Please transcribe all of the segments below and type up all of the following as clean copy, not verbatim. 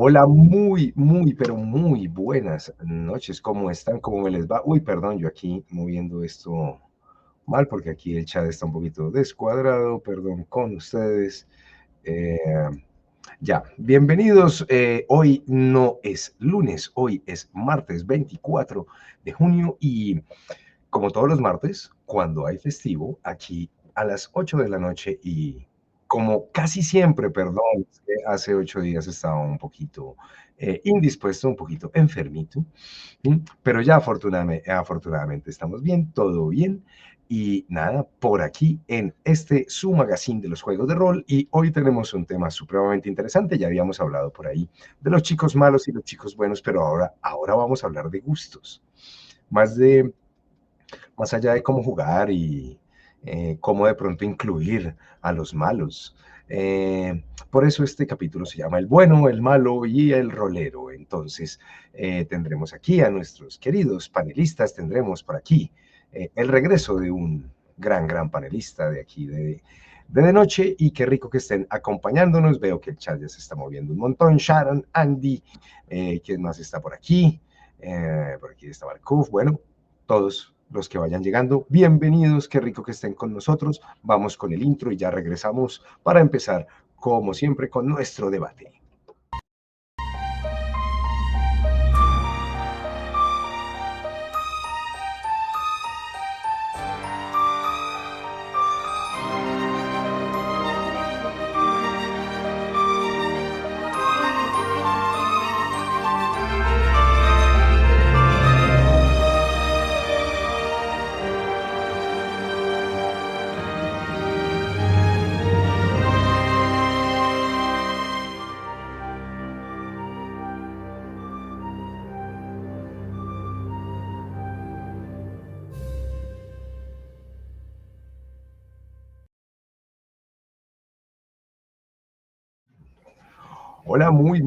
Hola, muy, pero muy buenas noches. ¿Cómo están? ¿Cómo me les va? Uy, perdón, yo aquí moviendo esto mal porque aquí el chat está un poquito descuadrado. Perdón con ustedes. Eh, ya, bienvenidos. Hoy no es lunes, hoy es martes 24 de junio y como todos los martes, cuando hay festivo, aquí a las 8 de la noche y como casi siempre, perdón, es que hace 8 días estaba un poquito indispuesto, un poquito enfermito, pero ya afortunadamente estamos bien, todo bien. Y nada, por aquí en este su magazine de los juegos de rol y hoy tenemos un tema supremamente interesante, ya habíamos hablado por ahí de los chicos malos y los chicos buenos, pero ahora vamos a hablar de gustos, más de más allá de cómo jugar y cómo de pronto incluir a los malos. Por eso este capítulo se llama El bueno, el malo y el rolero. Entonces tendremos aquí a nuestros queridos panelistas, tendremos por aquí el regreso de un gran panelista de aquí de noche y qué rico que estén acompañándonos. Veo que el chat ya se está moviendo un montón. Sharon, Andy, ¿quién más está por aquí? Por aquí está Markov. Bueno, todos los que vayan llegando, bienvenidos, qué rico que estén con nosotros. Vamos con el intro y ya regresamos para empezar, como siempre, con nuestro debate. Hola, muy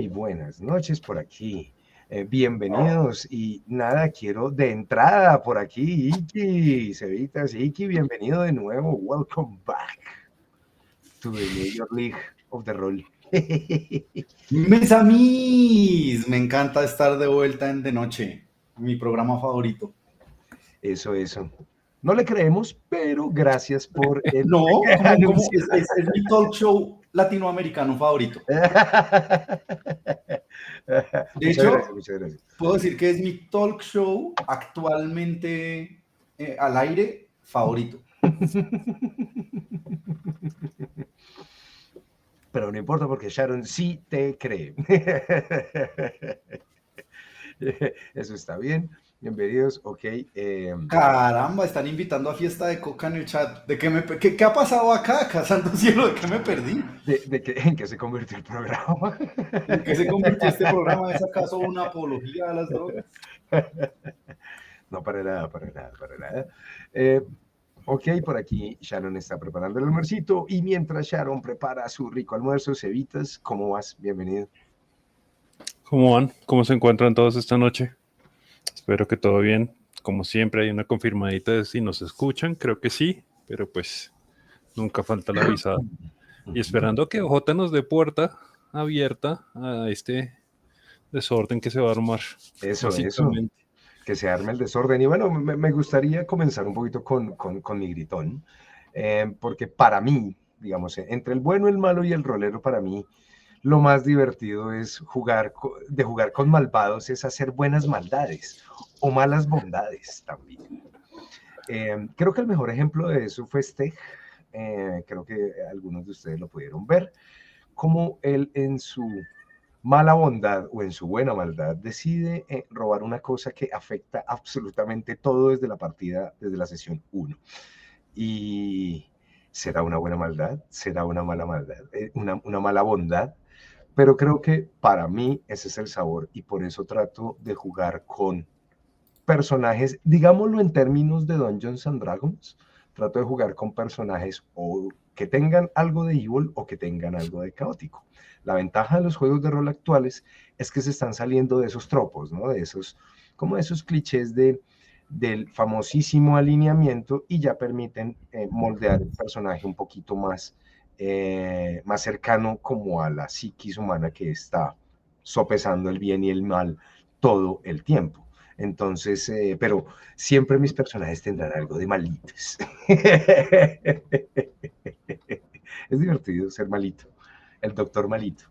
buenas noches por aquí. Bienvenidos y nada, quiero de entrada por aquí, Iki, Cevitas, Iki, bienvenido de nuevo. Welcome back to the Major League of the Roll. Mis amis, me encanta estar de vuelta en De Noche, mi programa favorito. Eso. No le creemos, pero gracias por el No, ¿cómo? anuncio. Es mi talk show latinoamericano favorito. De Muchas gracias, hecho, muchas gracias. puedo decir que es mi talk show actualmente al aire favorito. Pero no importa porque Sharon sí te cree. Eso está bien. Bienvenidos, ok. Caramba, están invitando a fiesta de coca en el chat. ¿Qué ha pasado acá? Santo cielo, ¿de qué me perdí? ¿En qué se convirtió el programa? ¿En qué se convirtió este programa? ¿Es acaso una apología a las drogas? No, para nada. Eh, ok, por aquí Sharon está preparando el almuercito y mientras Sharon prepara su rico almuerzo, Cevitas, ¿cómo vas? Bienvenido. ¿Cómo van? ¿Cómo se encuentran todos esta noche? Espero que todo bien. Como siempre hay una confirmadita de si nos escuchan, creo que sí, pero pues nunca falta la avisada. Y esperando que OJ nos dé puerta abierta a este desorden que se va a armar, Eso, básicamente. que se arme el desorden. Y bueno, me gustaría comenzar un poquito con mi gritón, porque para mí, digamos, entre el bueno, el malo y el rolero, para mí, lo más divertido es de jugar con malvados, es hacer buenas maldades o malas bondades también. Creo que el mejor ejemplo de eso fue Steg. Creo que algunos de ustedes lo pudieron ver, como él en su mala bondad o en su buena maldad decide robar una cosa que afecta absolutamente todo desde la partida, desde la sesión 1. Y será una buena maldad, será una mala maldad, una mala bondad, pero creo que para mí ese es el sabor y por eso trato de jugar con personajes, digámoslo en términos de Dungeons and Dragons, trato de jugar con personajes o que tengan algo de evil o que tengan algo de caótico. La ventaja de los juegos de rol actuales es que se están saliendo de esos tropos, ¿no? De esos, como de esos clichés del famosísimo alineamiento y ya permiten moldear el personaje un poquito más más cercano como a la psiquis humana que está sopesando el bien y el mal todo el tiempo. Entonces, pero siempre mis personajes tendrán algo de malitos. Es divertido ser malito, el doctor malito.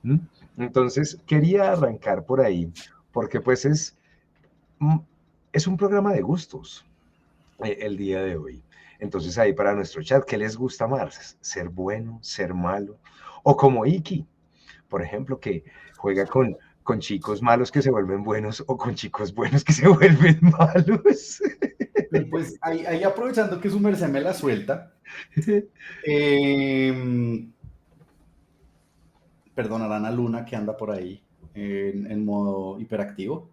¿Mm? Entonces, quería arrancar por ahí, porque pues es un programa de gustos el día de hoy. Entonces, ahí para nuestro chat, ¿qué les gusta más? ¿Ser bueno, ser malo? O como Iki, por ejemplo, que juega con chicos malos que se vuelven buenos o con chicos buenos que se vuelven malos. Pues ahí aprovechando que su merced me la suelta, perdonarán a Luna que anda por ahí en modo hiperactivo.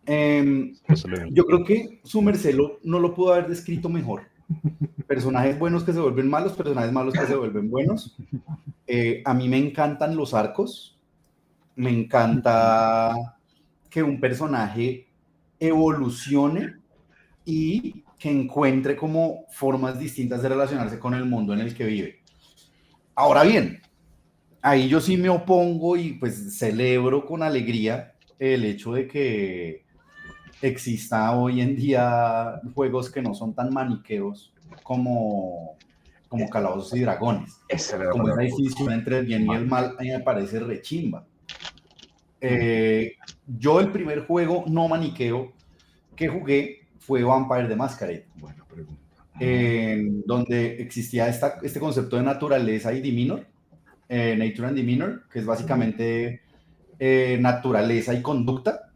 Yo creo que su merced no lo pudo haber descrito mejor. Personajes buenos que se vuelven malos, personajes malos que se vuelven buenos. A mí me encantan los arcos. Me encanta que un personaje evolucione y que encuentre como formas distintas de relacionarse con el mundo en el que vive. Ahora bien, ahí yo sí me opongo y pues celebro con alegría el hecho de que exista hoy en día juegos que no son tan maniqueos como Calabozos y Dragones. Esa era la Como esa palabra. distinción entre el bien y el mal, a mí me parece rechimba. Yo el primer juego no maniqueo que jugué fue Vampire the Masquerade. Buena pregunta. Donde existía este concepto de naturaleza y demeanor, nature and demeanor, que es básicamente naturaleza y conducta.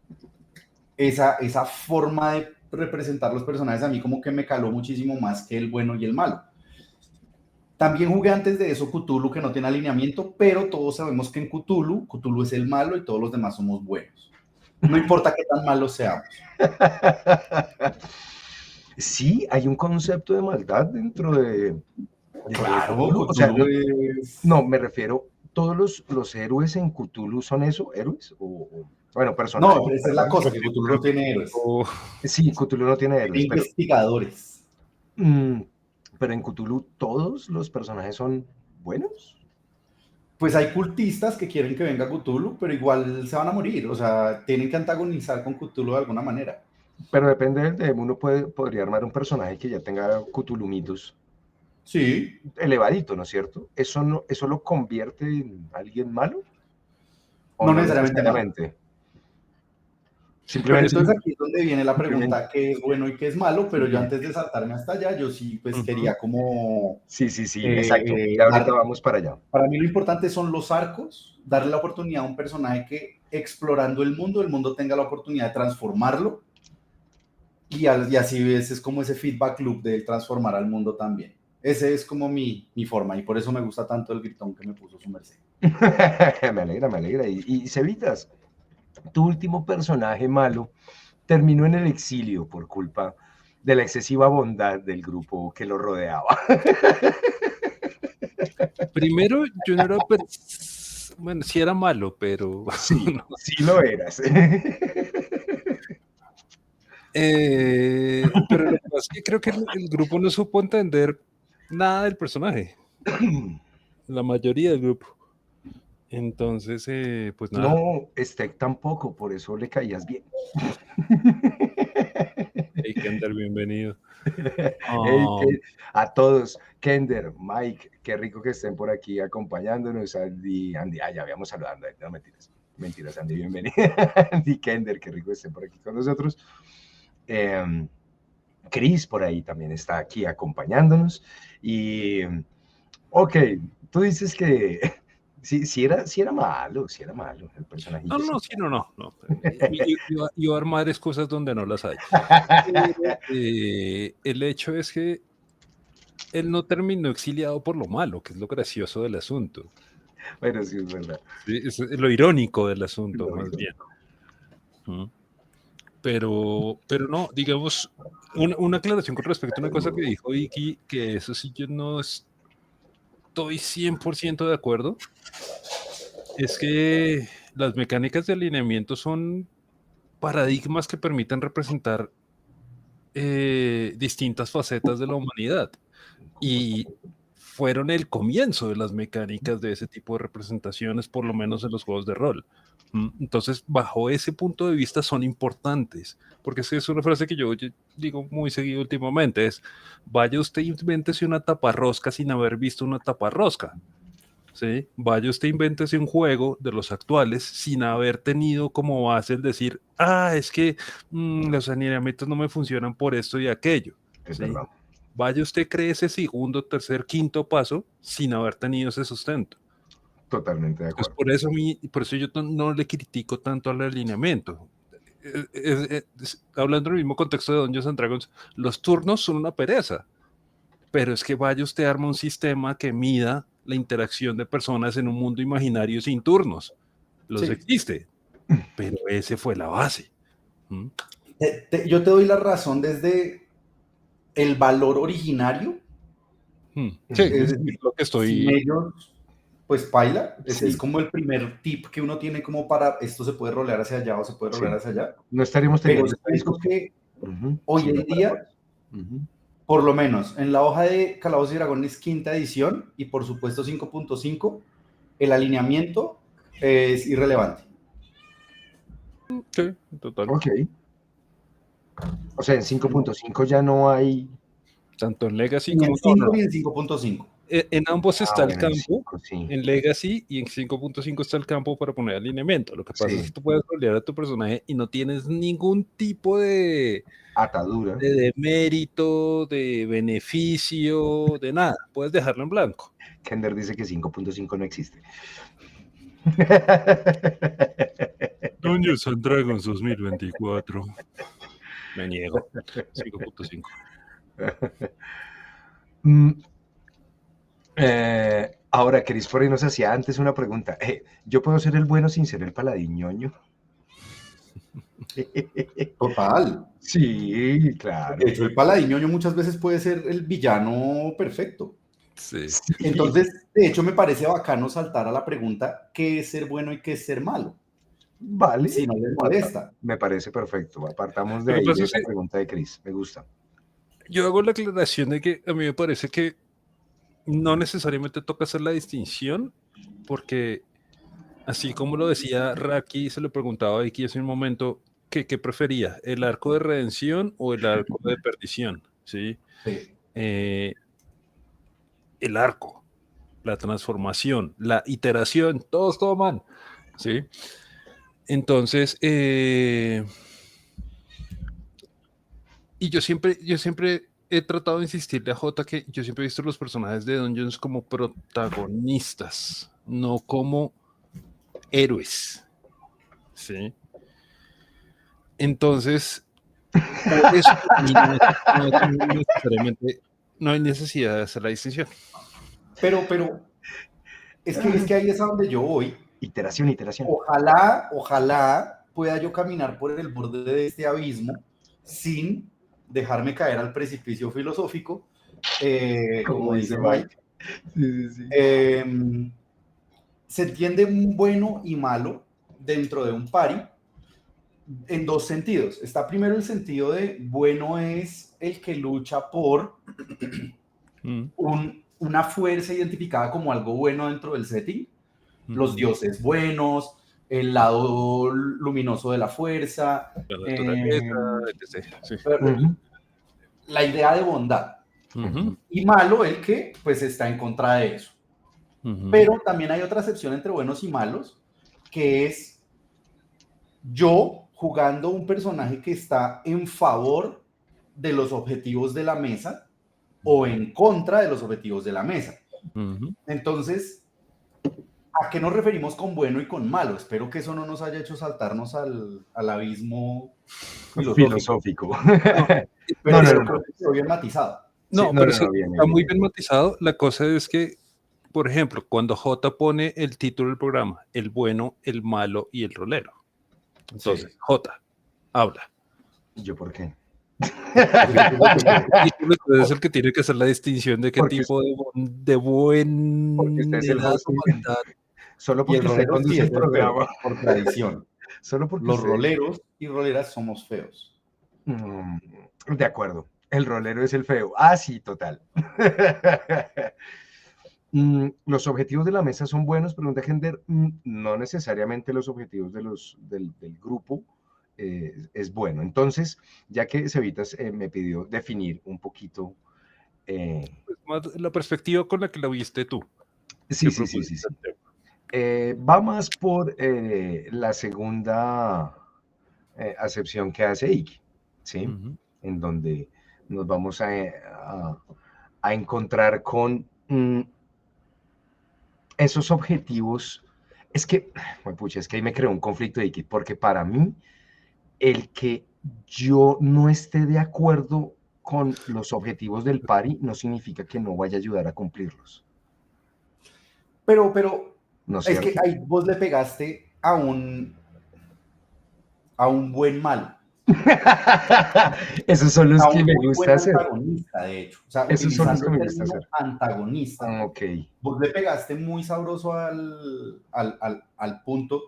Esa forma de representar los personajes a mí como que me caló muchísimo más que el bueno y el malo. También jugué antes de eso Cthulhu, que no tiene alineamiento, pero todos sabemos que en Cthulhu es el malo y todos los demás somos buenos. No importa qué tan malos seamos. Sí, hay un concepto de maldad dentro de Claro, Cthulhu. O sea, Cthulhu es... no, me refiero, ¿todos los héroes en Cthulhu son eso? ¿Héroes? Bueno, personajes. No, esa es la Perdón. cosa, que Cthulhu no tiene héroes. Sí, Cthulhu no tiene héroes, Tiene pero, investigadores. pero en Cthulhu todos los personajes son buenos. Pues hay cultistas que quieren que venga Cthulhu, pero igual se van a morir. O sea, tienen que antagonizar con Cthulhu de alguna manera. Pero depende del DM, uno podría armar un personaje que ya tenga Cthulhumitos Sí. elevadito, ¿no es cierto? ¿Eso lo convierte en alguien malo? ¿O No no necesariamente malo. necesariamente? Pero Simplemente. entonces aquí es donde viene la pregunta, ¿qué es bueno y qué es malo? Pero yo antes de saltarme hasta allá, yo sí pues quería como... Sí, exacto. Ya ahorita vamos para allá. Para mí lo importante son los arcos, darle la oportunidad a un personaje que explorando el mundo tenga la oportunidad de transformarlo y así es como ese feedback loop de transformar al mundo también. Ese es como mi forma y por eso me gusta tanto el gritón que me puso su merced. Me alegra. Y Cevitas, tu último personaje malo terminó en el exilio por culpa de la excesiva bondad del grupo que lo rodeaba. Primero, yo no era... Bueno, sí era malo, pero... Sí, no. Sí lo eras. Pero lo que pasa es que creo que el grupo no supo entender nada del personaje. La mayoría del grupo. Entonces, pues nada. No, Steck tampoco, por eso le caías bien. Hey, Kender, bienvenido. Hey, a todos, Kender, Mike, qué rico que estén por aquí acompañándonos. Andy, ya habíamos saludado, no mentiras, Andy, bienvenido. Andy, Kender, qué rico que estén por aquí con nosotros. Chris por ahí también está aquí acompañándonos. Y, ok, tú dices que sí era malo el personaje. No. Yo armar excusas donde no las hay. El hecho es que él no terminó exiliado por lo malo, que es lo gracioso del asunto. Bueno, sí, es verdad. Sí, es lo irónico del asunto, más bien. Pero no, digamos, una aclaración con respecto a una cosa que dijo Iki, que eso sí yo no estoy 100% de acuerdo, es que las mecánicas de alineamiento son paradigmas que permiten representar distintas facetas de la humanidad. Y fueron el comienzo de las mecánicas de ese tipo de representaciones, por lo menos en los juegos de rol. Entonces, bajo ese punto de vista son importantes, porque es una frase que yo digo muy seguido últimamente, es, vaya usted invéntese una taparrosca sin haber visto una taparrosca. ¿Sí? Vaya usted invéntese un juego de los actuales sin haber tenido como base el decir, es que los alineamientos no me funcionan por esto y aquello. ¿Sí? Vaya usted cree ese segundo, tercer, quinto paso sin haber tenido ese sustento. Totalmente de acuerdo. Por eso yo no le critico tanto al alineamiento. Hablando en el mismo contexto de Dungeons & Dragons, los turnos son una pereza, pero es que vaya usted arma un sistema que mida la interacción de personas en un mundo imaginario sin turnos. Existe, pero ese fue la base. Yo te doy la razón desde el valor originario. Sí, es lo que estoy... Sin ellos, pues paila. Es como el primer tip que uno tiene como para esto se puede rolear hacia allá o se puede rolear hacia allá. No estaríamos teniendo esta discusión que hoy en día, por lo menos en la hoja de Calabozos y Dragones quinta edición y por supuesto 5.5, el alineamiento es irrelevante. Sí, total. Ok. O sea, en 5.5 ya no hay... Tanto en Legacy como en 5 y en 5.5. En ambos está el campo, 5, sí. En Legacy y en 5.5 está el campo para poner alineamiento. Lo que pasa es que tú puedes rolear a tu personaje y no tienes ningún tipo de atadura, de mérito, de beneficio, de nada. Puedes dejarlo en blanco. Kender dice que 5.5 no existe. Dungeons & Dragons 2024. Me niego. 5.5. Ahora, Chris Forey nos hacía antes una pregunta. ¿Yo puedo ser el bueno sin ser el paladín ñoño? Total. Sí, claro. De hecho, el paladín ñoño muchas veces puede ser el villano perfecto. Sí. Entonces, de hecho, me parece bacano saltar a la pregunta, ¿qué es ser bueno y qué es ser malo? Vale. Si no les molesta. Me parece perfecto. Apartamos de ahí de esa pregunta de Chris. Me gusta. Yo hago la aclaración de que a mí me parece que no necesariamente toca hacer la distinción, porque así como lo decía Raki, se lo preguntaba a Iki hace un momento, ¿qué prefería? ¿El arco de redención o el arco de perdición? ¿Sí? Sí. El arco, la transformación, la iteración, todos toman, ¿sí? Entonces, y yo siempre he tratado de insistirle a Jota que yo siempre he visto los personajes de Dungeons como protagonistas, no como héroes, ¿sí? Entonces, por eso no hay necesidad de hacer la distinción. Pero es que ahí es a donde yo voy. Iteración. Ojalá pueda yo caminar por el borde de este abismo sin dejarme caer al precipicio filosófico, como dice Mike. Sí. Se entiende un bueno y malo dentro de un party en dos sentidos. Está primero el sentido de bueno es el que lucha por una fuerza identificada como algo bueno dentro del setting. Los dioses buenos, el lado luminoso de la fuerza, la idea de bondad. Y malo el que pues está en contra de eso. Pero también hay otra acepción entre buenos y malos, que es yo jugando un personaje que está en favor de los objetivos de la mesa o en contra de los objetivos de la mesa. Entonces, ¿a qué nos referimos con bueno y con malo? Espero que eso no nos haya hecho saltarnos al abismo filosófico. Pero creo que quedó bien matizado. Está muy bien matizado. La cosa es que, por ejemplo, cuando J pone el título del programa, el bueno, el malo y el rolero. Entonces, J, habla. ¿Yo por qué? Es el que tiene que hacer la distinción de qué tipo de buenidad o maldad. Solo porque usted conduce el programa. Por tradición. Solo porque los roleros y roleras somos feos. De acuerdo. El rolero es el feo. Sí, total. ¿Los objetivos de la mesa son buenos? Pregunta Gender. No necesariamente los objetivos del grupo es bueno. Entonces, ya que Cevitas me pidió definir un poquito. Pues más la perspectiva con la que la viste tú. Sí, ¿Qué sí, sí, sí, propusiste? sí. Va más por la segunda acepción que hace Iki, ¿sí? Ujú. En donde nos vamos a encontrar con esos objetivos. Es que, pucha, es que ahí me creó un conflicto de Iki, porque para mí, el que yo no esté de acuerdo con los objetivos del party no significa que no vaya a ayudar a cumplirlos, Pero ¿no es es que cierto? ahí vos le pegaste a un buen mal, Esos son los a que un me muy gusta buen hacer. antagonista, de hecho. O sea, Esos son los utilizando que el me gusta hacer. término antagonista, Ok. vos le pegaste muy sabroso al punto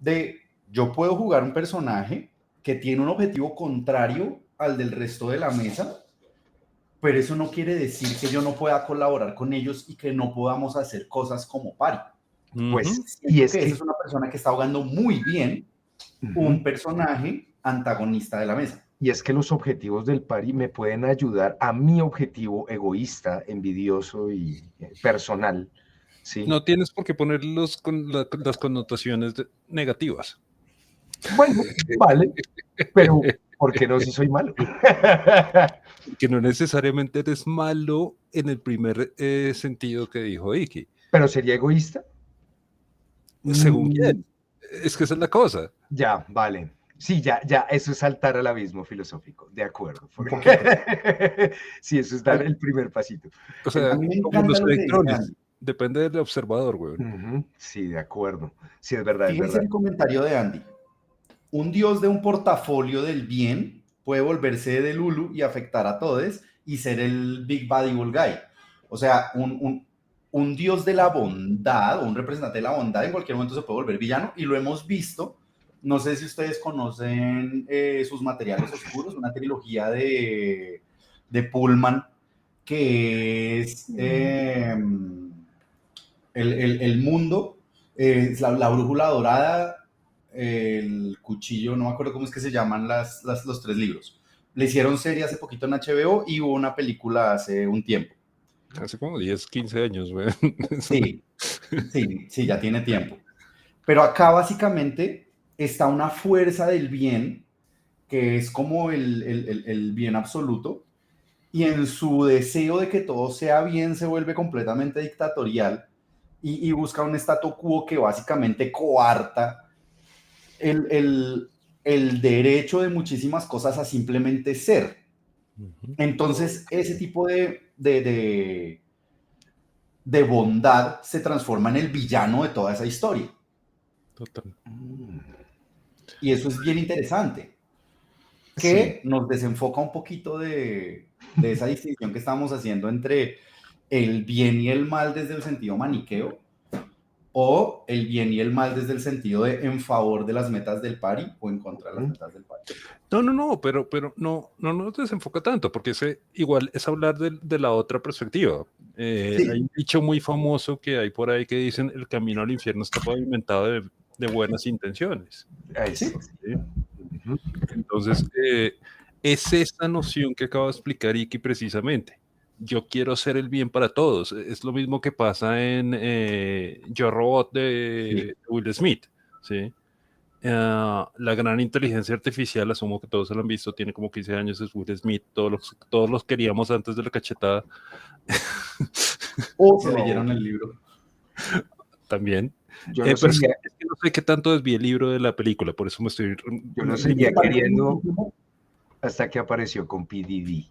de yo puedo jugar un personaje que tiene un objetivo contrario al del resto de la mesa, pero eso no quiere decir que yo no pueda colaborar con ellos y que no podamos hacer cosas como pari. Pues, Ujú. y Siento es que esa es que, una persona que está jugando muy bien ujú, un personaje antagonista de la mesa. y es que los objetivos del party me pueden ayudar a mi objetivo egoísta, envidioso y personal, ¿sí? No tienes por qué ponerlos con las connotaciones negativas. Bueno, vale, pero ¿por qué no si soy malo? Que no necesariamente eres malo en el primer sentido que dijo Iki. Pero sería egoísta. Según quién. Mm, Es que esa es la cosa. ya, vale. Sí, ya, ya, eso es saltar al abismo filosófico, de acuerdo. Un poquito. Sí, eso es dar el primer pasito. O A sea, mí me como encanta los lo que dice electrones. Andy. Depende del observador, güey. Ujú, sí, de acuerdo. Sí, es verdad, es Fíjense verdad. el comentario de Andy. Un dios de un portafolio del bien puede volverse de Lulu y afectar a todos y ser el Big Bad Evil Guy. O sea, un dios de la bondad o un representante de la bondad en cualquier momento se puede volver villano y lo hemos visto. No sé si ustedes conocen sus materiales oscuros, una trilogía de Pullman que es el mundo, la brújula dorada, el cuchillo, no me acuerdo cómo es que se llaman los tres libros. Le hicieron serie hace poquito en HBO y hubo una película hace un tiempo. Hace como 10, 15 años, güey. Sí, sí, ya tiene tiempo. Pero acá básicamente está una fuerza del bien que es como el bien absoluto y en su deseo de que todo sea bien se vuelve completamente dictatorial y busca un statu quo que básicamente coarta el, el, el derecho de muchísimas cosas a simplemente ser. Ujú. Entonces, ese tipo de bondad se transforma en el villano de toda esa historia. Total. Y eso es bien interesante, Sí, que nos desenfoca un poquito de esa distinción que estamos haciendo entre el bien y el mal desde el sentido maniqueo o el bien y el mal desde el sentido de en favor de las metas del pari o en contra de las ujú, metas del pari. No, pero no nos desenfoca tanto, porque igual es hablar de la otra perspectiva. Hay Sí, un dicho muy famoso que hay por ahí que dicen el camino al infierno está pavimentado de buenas intenciones. eso. sí, ¿Sí? Ujú, Entonces, es esa noción que acaba de explicar Iki precisamente. Yo quiero hacer el bien para todos. Es lo mismo que pasa en Yo Robot sí. de Will Smith. ¿Sí? La gran inteligencia artificial, asumo que todos se lo han visto, tiene como 15 años, es Will Smith, todos los queríamos antes de la cachetada O se no, leyeron el libro. también. yo lo Pero es seguía, que no sé qué tanto desvié el libro de la película, por eso me estoy yo lo Se seguía limitando parece queriendo muchísimo. hasta que apareció con PDD.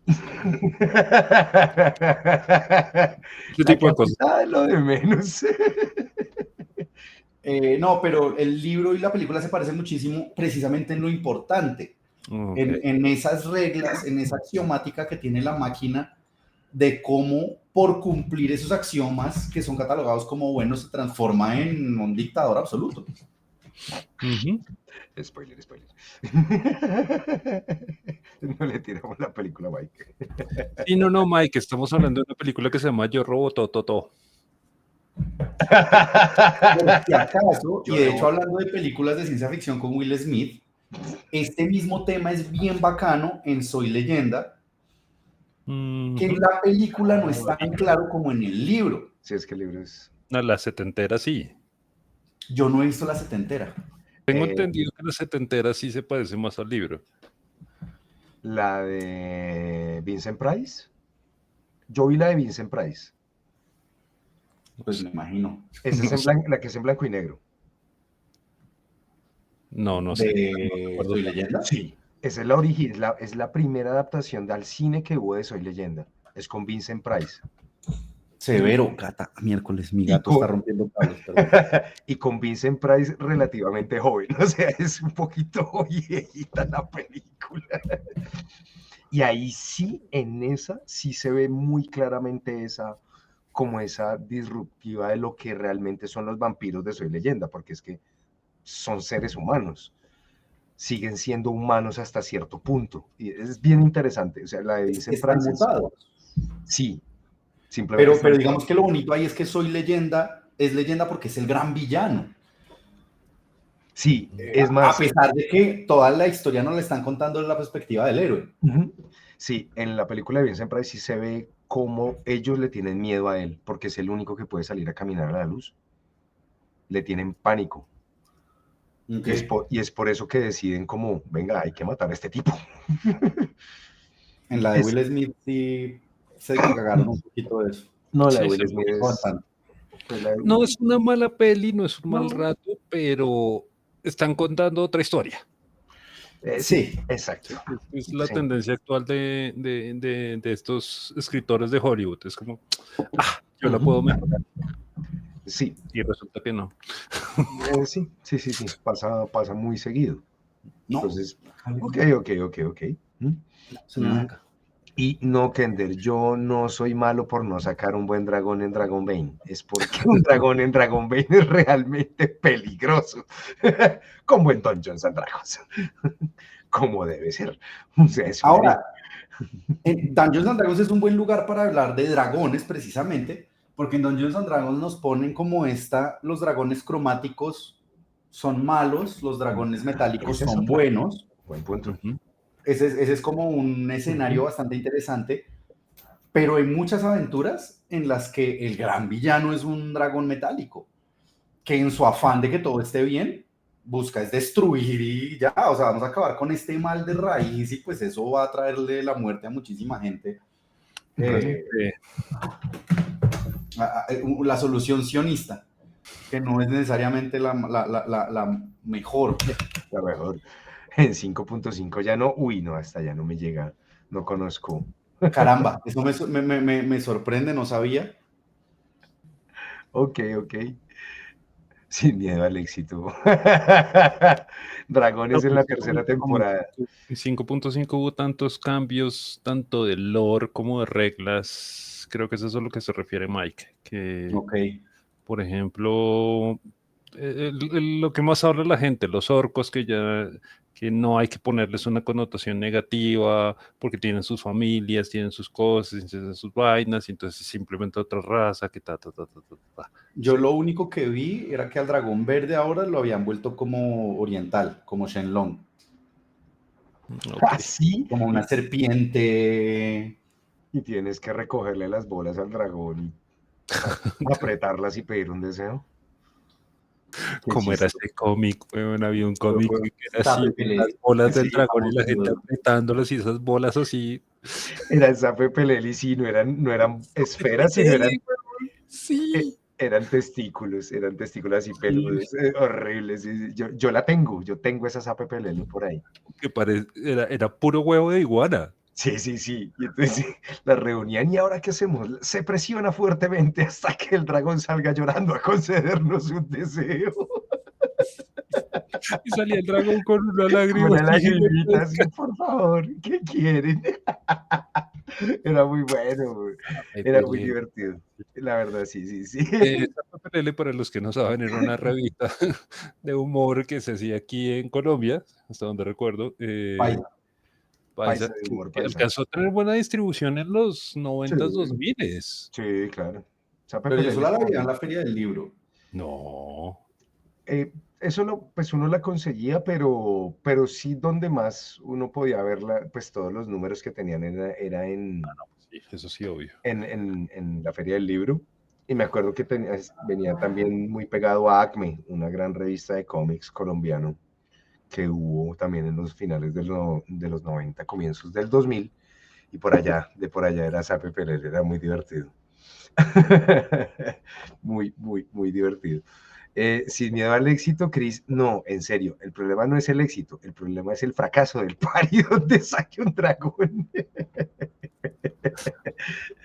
ese La tipo de cosas. cachetada es lo de menos. No, pero el libro y la película se parecen muchísimo precisamente en lo importante, Ok. en esas reglas, en esa axiomática que tiene la máquina de cómo por cumplir esos axiomas que son catalogados como buenos se transforma en un dictador absoluto. Ujú. Spoiler, spoiler. No le tiramos la película a Mike. Sí, no, Mike, estamos hablando de una película que se llama Yo Robot Toto. Por si acaso, y Yo de debo- hecho hablando de películas de ciencia ficción con Will Smith, este mismo tema es bien bacano en Soy Leyenda, que en Ujú. la película no es tan claro como en el libro. Sí, es que el libro es... No, la setentera sí. Yo no he visto la setentera. Tengo eh, entendido que la setentera sí se parece más al libro. la de Vincent Price. Yo vi la de Vincent Price. Pues me imagino. Esa es No sé. la que es en blanco y negro. No, no sé. No ¿De recuerdo Soy tanto. Leyenda? Sí. Esa es la original, es la primera adaptación al cine que hubo de Soy Leyenda. Es con Vincent Price. Severo, gata. Miércoles, mi Y gato está con, rompiendo cables, perdón. y con Vincent Price relativamente joven. O sea, es un poquito viejita la película. Y ahí sí, en esa, sí se ve muy claramente esa, como esa disruptiva de lo que realmente son los vampiros de Soy Leyenda, porque es que son seres humanos, siguen siendo humanos hasta cierto punto. Y es bien interesante. O sea, la de Es que Vincent están Price, mutados. sí, simplemente Pero están... digamos que lo bonito ahí es que Soy Leyenda es leyenda porque es el gran villano. Sí, es A más, pesar de que toda la historia nos la están contando desde la perspectiva del héroe. sí, en la película de Vincent Price sí se ve cómo ellos le tienen miedo a él, porque es el único que puede salir a caminar a la luz. Le tienen pánico. Okay. Y es por eso que deciden como, venga, hay que matar a este tipo. En la de Es, Will Smith sí se cagaron un poquito de eso. no, la de Sí, Will sí. Smith es... Bastante. pues, la de- No es una mala peli, no es un mal no, rato, pero están contando otra historia. sí, Sí. exacto. Es la Sí, tendencia actual de estos escritores de Hollywood. Es como, yo la puedo mejorar. sí, Y resulta que no. sí, sí, sí, sí, pasa muy seguido. No. Entonces, ok, No, ok, ok, ok. ¿Mm? señora Mm, acá. Y no, Kender, yo no soy malo por no sacar un buen dragón en Dragon Bane. Es porque un dragón en Dragon Bane es realmente peligroso. Como en Dungeons and Dragons. Como debe ser. O sea, es un Ahora, Dungeons and Dragons es un buen lugar para hablar de dragones, precisamente, porque en Dungeons and Dragons nos ponen como los dragones cromáticos son malos, los dragones metálicos Esa es son otra. buenos. Buen punto. Ujú. Ese es como un escenario bastante interesante, pero hay muchas aventuras en las que el gran villano es un dragón metálico, que en su afán de que todo esté bien, busca es destruir y ya, o sea, vamos a acabar con este mal de raíz y pues eso va a traerle la muerte a muchísima gente. Eh, la solución sionista, que no es necesariamente la mejor. La mejor. En 5.5 ya no. Uy, no, hasta ya no me llega. No conozco. Caramba, eso me sorprende, no sabía. Ok, ok. Sin miedo al éxito. No, Dragones en la tercera precisamente como temporada. en 5.5 hubo tantos cambios, tanto de lore como de reglas. Creo que eso es a lo que se refiere Mike. Que, Ok. por ejemplo, lo que más habla la gente, los orcos que no hay que ponerles una connotación negativa porque tienen sus familias, tienen sus cosas, tienen sus vainas, y entonces es simplemente otra raza que ta. Yo Sí. lo único que vi era que al dragón verde ahora lo habían vuelto como oriental, como Shenlong, Ok. Así. como una serpiente. Y tienes que recogerle las bolas al dragón y apretarlas y pedir un deseo. Qué Como era chistoso. ese cómic, weón, había un cómic que era así, Sabe las Pelé. bolas del Sí, dragón y vamos, la gente apretándolas y esas bolas así. Era el Sape Peleli, sí, no eran esferas, sino Pelele, weón, sí. eran testículos así Sí, peludos, horribles. Sí, sí. Yo yo tengo esa Sape Peleli por ahí. era puro huevo de iguana. Sí, sí, sí. Y entonces sí, la reunían y ahora qué hacemos? Se presiona fuertemente hasta que el dragón salga llorando a concedernos un deseo. Y salía el dragón con una Como lágrima una así lagrimita gigantesca. así, por favor, ¿qué quieren? Era muy bueno, güey. Ay, Era muy Pelele. divertido. La verdad, sí, sí, sí. Sapa Pelele, para los que no saben, era una revista de humor que se hacía aquí en Colombia, hasta donde recuerdo. Paisa. Paisa, Paisa de humor que paisa. alcanzó a tener buena distribución en los Sí, 90s, 2000. sí, claro. Sape Pero yo Pelele solo es la como veía en que, la feria del libro. No. eso pues uno la conseguía, pero sí donde más uno podía verla, pues todos los números que tenían era Sí, eso sí, obvio. en la Feria del Libro. Y me acuerdo que venía también muy pegado a Acme, una gran revista de cómics colombiano que hubo también en los finales de los 90, comienzos del 2000. Y por allá era Sape Pelele, era muy divertido. Muy, muy, muy divertido. Sin miedo al éxito, Chris, no, en serio, el problema no es el éxito, el problema es el fracaso del pari donde saque un dragón.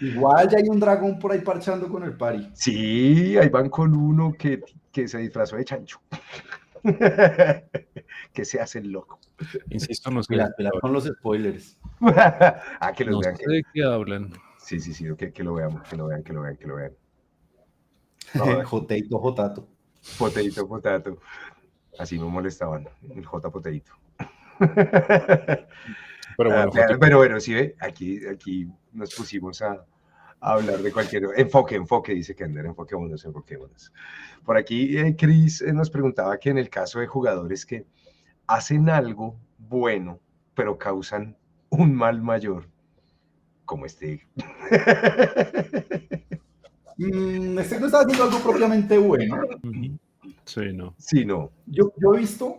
Igual ya hay un dragón por ahí parchando con el pari. Sí, ahí van con uno que se disfrazó de chancho. Que se hace el loco. Insisto, no sé de Pilas, qué pilas hablan. con los spoilers. Que los No vean. sé de qué hablan. Sí, que lo veamos, que lo vean, que lo vean, que lo vean. No, Joteito, jotato. poteito, potato. Así me molestaban, el J poteito. Pero bueno, Pero bueno, sí ve, aquí nos pusimos a hablar de cualquier... Enfoque, dice Kender, enfoquémonos. Por aquí Chris nos preguntaba que en el caso de jugadores que hacen algo bueno, pero causan un mal mayor, como este. Este no está haciendo algo propiamente bueno. sí, no. Sí, no. Yo he visto,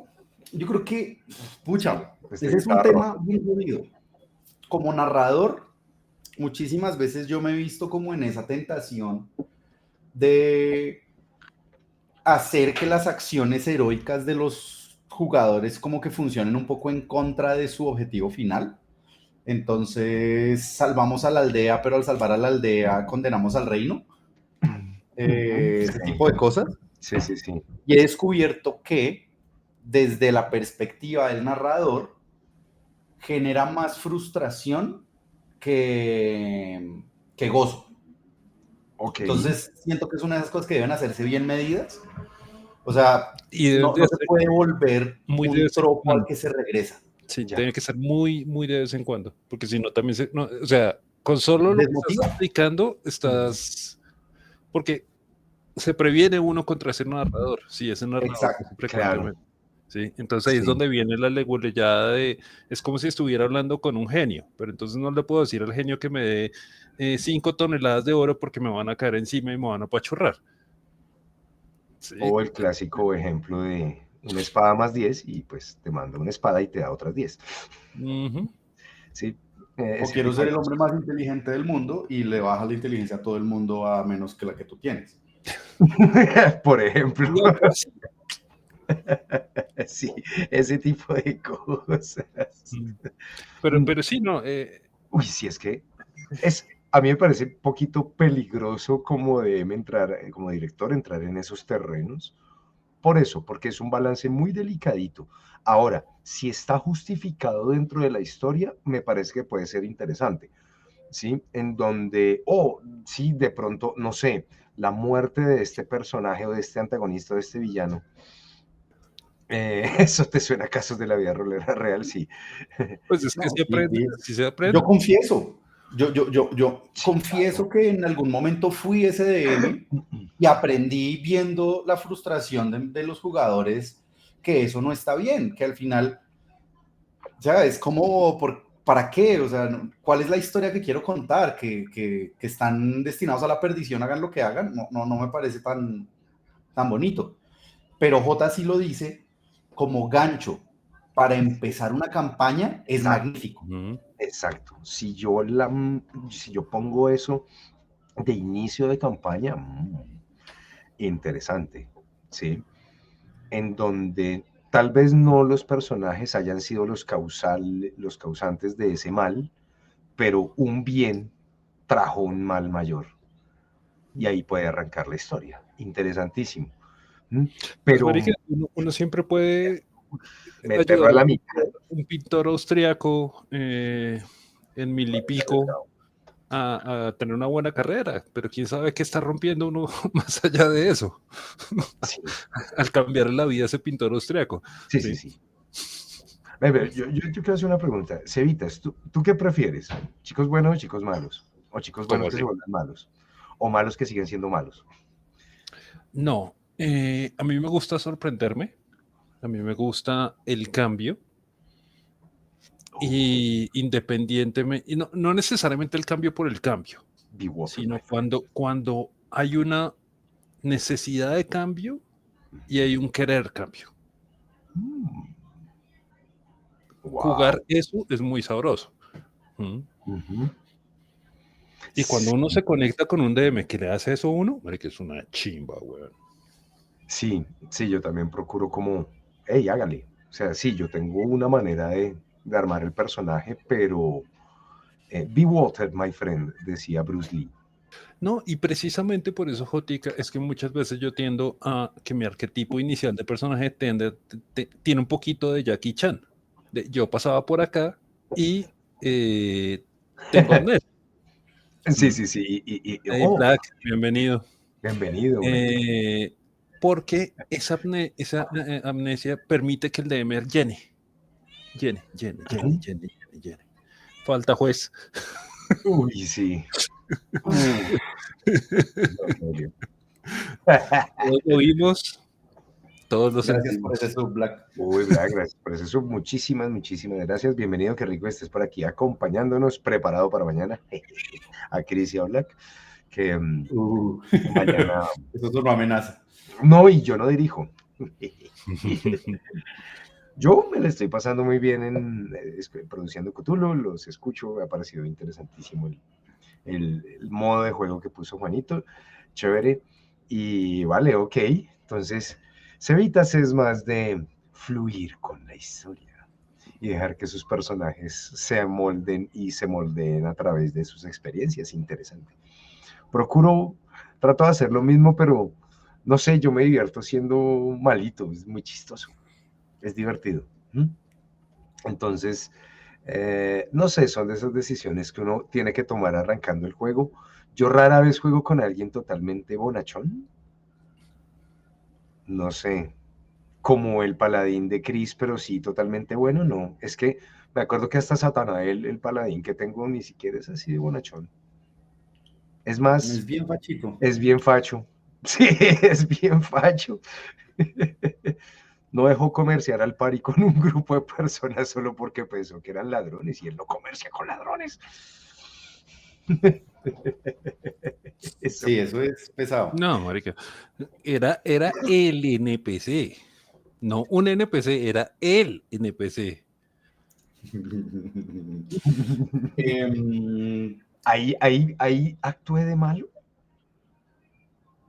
yo creo que, pucha, Este ese es un está tema roto. bien jodido. Como narrador, muchísimas veces yo me he visto como en esa tentación de hacer que las acciones heroicas de los jugadores como que funcionen un poco en contra de su objetivo final. Entonces salvamos a la aldea, pero al salvar a la aldea condenamos al reino. Ese tipo de cosas. Sí, sí, sí. Y he descubierto que desde la perspectiva del narrador genera más frustración que gozo. Ok. Entonces siento que es una de esas cosas que deben hacerse bien medidas. O sea, Y no debe se ser puede volver muy de un vez en tropo al cuando. que se regresa. Sí, Ya. tiene que ser muy, muy de vez en cuando. Porque si no, también o sea, con solo lo que estás Desmotiva. explicando, estás. Porque se previene uno contra ser narrador. Sí, ese narrador Exacto. frecuentemente. Claro. ¿Sí? Entonces ahí es Sí. donde viene la leguleyada de, es como si estuviera hablando con un genio, pero entonces no le puedo decir al genio que me dé 5 toneladas de oro porque me van a caer encima y me van a apachurrar. ¿Sí? O el clásico ejemplo de una espada más 10 y pues te manda una espada y te da otras 10. Uh-huh. Sí. O Ese quiero tipo ser de el hombre cosas. más inteligente del mundo y le baja la inteligencia a todo el mundo a menos que la que tú tienes. Por ejemplo. No, pues, Sí, ese tipo de cosas. pero sí, no. Uy, sí, es que a mí me parece un poquito peligroso como DM entrar, como director, entrar en esos terrenos. Por eso, porque es un balance muy delicadito. Ahora, si está justificado dentro de la historia, me parece que puede ser interesante, ¿sí? En donde, sí, de pronto, no sé, la muerte de este personaje o de este antagonista o de este villano. Eso te suena a casos de la vida rolera real, sí. Pues es que No, se aprende, sí se yo aprende. confieso, yo Sí, confieso claro. que en algún momento fui ese DM y aprendí viendo la frustración de los jugadores que eso no está bien, que al final, o sea, es como, ¿para qué? O sea, ¿cuál es la historia que quiero contar? Que están destinados a la perdición, hagan lo que hagan, no me parece tan bonito. Pero J sí lo dice como gancho para empezar una campaña es Exacto, magnífico. Uh-huh. exacto. Si yo pongo eso de inicio de campaña, interesante, ¿sí? En donde tal vez no los personajes hayan sido los causantes de ese mal, pero un bien trajo un mal mayor. Y ahí puede arrancar la historia. Interesantísimo. Pues, Pero marica, uno siempre puede meterlo ayudar a a la mitad. un pintor austriaco en mil y pico a tener una buena carrera, pero quién sabe qué está rompiendo uno más allá de eso, Sí, al cambiar la vida a ese pintor austriaco. sí, sí, ¿Sí? sí. Yo quiero hacer una pregunta. Cevitas, ¿tú qué prefieres? ¿Chicos buenos o chicos malos? ¿O chicos ¿Cómo buenos que así? se vuelven malos? o malos que siguen siendo malos. No, a mí me gusta sorprenderme, a mí me gusta el cambio y independientemente, y no necesariamente el cambio por el cambio, Be water, sino my friend. cuando hay una necesidad de cambio y hay un querer cambio. Wow. Jugar eso es muy sabroso. ¿Mm? Ujú. Y cuando uno se conecta con un DM que le hace eso a uno, que es una chimba, weón. Sí, yo también procuro como, hey, hágale. O sea, sí, yo tengo una manera de armar el personaje, pero be watered, my friend, decía Bruce Lee. No, y precisamente por eso, Jotica, es que muchas veces yo tiendo a que mi arquetipo inicial de personaje tiene un poquito de Jackie Chan. Yo pasaba por acá y tengo amnesia. Sí. Hey, Oh, Black, bienvenido. bienvenido, man. Porque esa amnesia permite que el DM llene. Falta juez. Uy, sí. Lo vimos, todos lo Gracias por sentimos. ese sub, Black. Uy, Black, gracias por eso. Muchísimas gracias. Bienvenido, qué rico estés por aquí acompañándonos, preparado para mañana. A Chris y a Black, que mañana... Eso es una amenaza. No, y yo no dirijo. Yo me la estoy pasando muy bien produciendo Cthulhu, los escucho, me ha parecido interesantísimo el modo de juego que puso Juanito, chévere, y vale, ok, entonces Cevitas es más de fluir con la historia y dejar que sus personajes se molden y se moldeen a través de sus experiencias, interesante. Trato de hacer lo mismo, pero no sé, yo me divierto siendo malito, es muy chistoso, es divertido. Entonces, no sé, son de esas decisiones que uno tiene que tomar arrancando el juego. Yo rara vez juego con alguien totalmente bonachón. No sé, como el paladín de Chris, pero sí totalmente bueno, no. Es que me acuerdo que hasta Satanael, el paladín que tengo, ni siquiera es así de bonachón. Es más, Es bien fachito. es bien facho. Sí, es bien facho. No dejó comerciar al pari con un grupo de personas solo porque pensó que eran ladrones y él no comercia con ladrones. Sí, eso es pesado. No, marica. Era el NPC. No un NPC, era el NPC. Ahí actué de malo.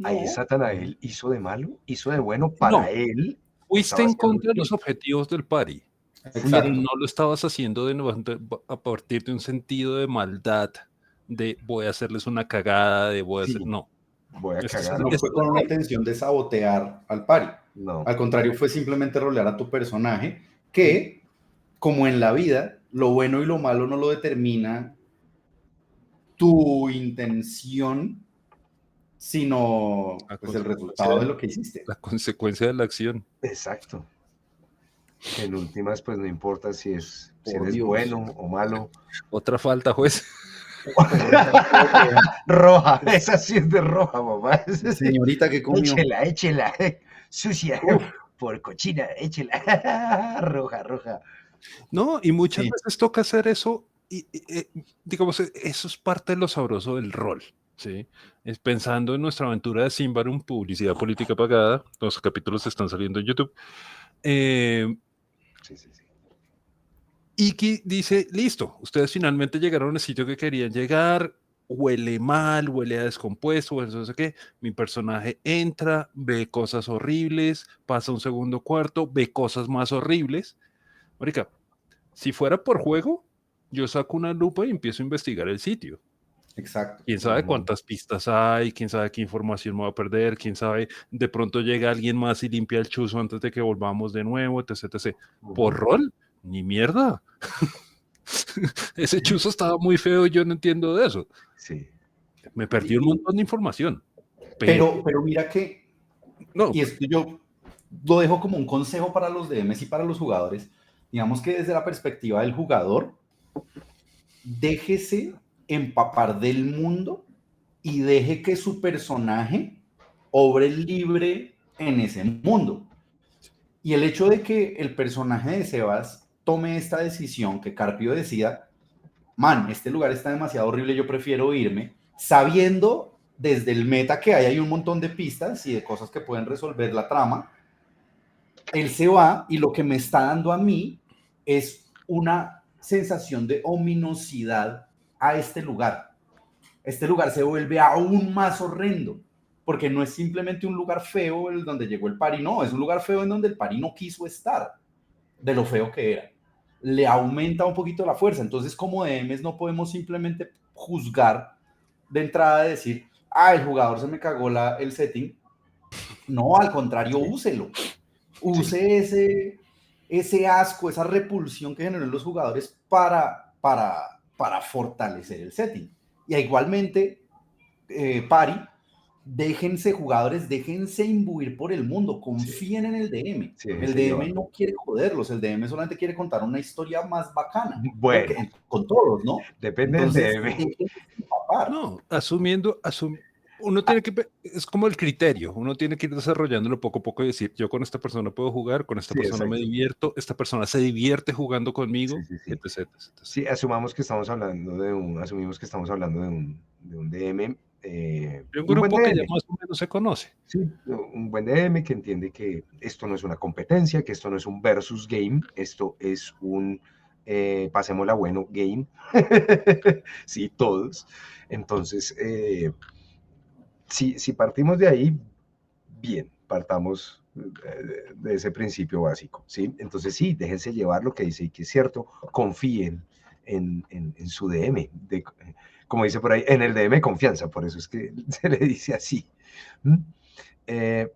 Ahí No. Satanael hizo de malo, hizo de bueno No, para él. fuiste Estaba en haciendo contra de los bien. objetivos del party, pero Exacto. no lo estabas haciendo a partir de un sentido de maldad, de voy a hacerles una cagada, de voy a hacer... Sí, No. voy a cagar. No fue con una intención de sabotear al pari. No. Al contrario, fue simplemente rolear a tu personaje que, como en la vida, lo bueno y lo malo no lo determina tu intención, sino pues el resultado de lo que hiciste. La consecuencia de la acción. Exacto. Que en últimas, pues no importa si Por eres Dios. bueno o malo. Otra falta, juez. Roja, esa sí es de roja, mamá. Señorita, ¿qué comió? Échela, sucia, Uf. por cochina, échela. Roja. No, y muchas Sí. veces toca hacer eso y digamos, eso es parte de lo sabroso del rol, ¿sí? Es pensando en nuestra aventura de Simbarum, publicidad política pagada, los capítulos están saliendo en YouTube. Sí. Iki dice, listo, ustedes finalmente llegaron al sitio que querían llegar, huele mal, huele a descompuesto, o no sé qué, mi personaje entra, ve cosas horribles, pasa un segundo cuarto, ve cosas más horribles. Marica, si fuera por juego, yo saco una lupa y empiezo a investigar el sitio. Exacto. Quién sabe cuántas pistas hay, quién sabe qué información me va a perder, quién sabe, de pronto llega alguien más y limpia el chuzo antes de que volvamos de nuevo, etc. Por rol, ni mierda. Ese chuzo estaba muy feo y yo no entiendo de eso. Sí. Me perdí un montón de información. Pero mira que, no, y esto yo lo dejo como un consejo para los DMs y para los jugadores, digamos que desde la perspectiva del jugador, déjese empapar del mundo y deje que su personaje obre libre en ese mundo. Y el hecho de que el personaje de Sebas tome esta decisión, que Carpio decida, man, este lugar está demasiado horrible, yo prefiero irme, sabiendo desde el meta que hay un montón de pistas y de cosas que pueden resolver la trama, él se va y lo que me está dando a mí es una sensación de ominosidad a este lugar. Este lugar se vuelve aún más horrendo, porque no es simplemente un lugar feo en donde llegó el pari, no, es un lugar feo en donde el pari no quiso estar, de lo feo que era. Le aumenta un poquito la fuerza, entonces como DMs no podemos simplemente juzgar de entrada de decir, el jugador se me cagó el setting. No, al contrario, Sí, úselo. sí, Use ese asco, esa repulsión que generó en los jugadores para fortalecer el setting. Y igualmente, pari, déjense jugadores, déjense imbuir por el mundo, sí, confíen en el DM. sí, El déjense DM llevar. no quiere joderlos, el DM solamente quiere contar una historia más bacana, Bueno, con todos, ¿no? depende del Entonces, DM. déjense empapar. No, uno tiene que, es como el criterio, uno tiene que ir desarrollándolo poco a poco y decir, yo con esta persona puedo jugar, con esta Sí, persona me exacto. divierto, esta persona se divierte jugando Sí, conmigo, sí, sí. etc, etc. Sí, asumimos que estamos hablando de un DM, Hay un un buen grupo que ya DM. más o menos se conoce. Sí, un buen DM que entiende que esto no es una competencia, que esto no es un versus game, esto es un pasémosla bueno game. Sí, todos. Entonces, si partimos de ahí, bien, partamos de ese principio básico, ¿sí? Entonces, sí, déjense llevar lo que dice y que es cierto, confíen en su DM, como dice por ahí, en el DM confianza, por eso es que se le dice así. ¿Mm? Eh,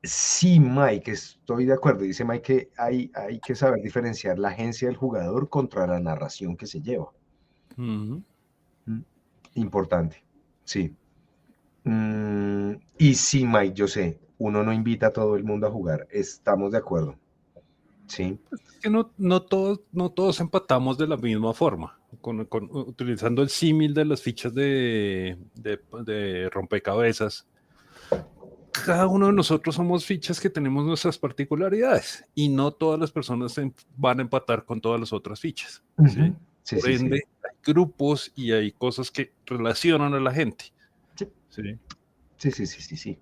sí, Mike, estoy de acuerdo. Dice Mike que hay que saber diferenciar la agencia del jugador contra la narración que se lleva. Ujú. ¿Mm? Importante, sí. Y sí, Mike, yo sé, uno no invita a todo el mundo a jugar. Estamos de acuerdo. Sí, Es que no todos empatamos de la misma forma, utilizando el símil de las fichas de rompecabezas. Cada uno de nosotros somos fichas que tenemos nuestras particularidades y no todas las personas van a empatar con todas las otras fichas, ¿sí? ujú, sí, Por sí, sí. ende, hay grupos y hay cosas que relacionan a la gente, Sí, ¿sí? sí, sí, sí, sí, sí.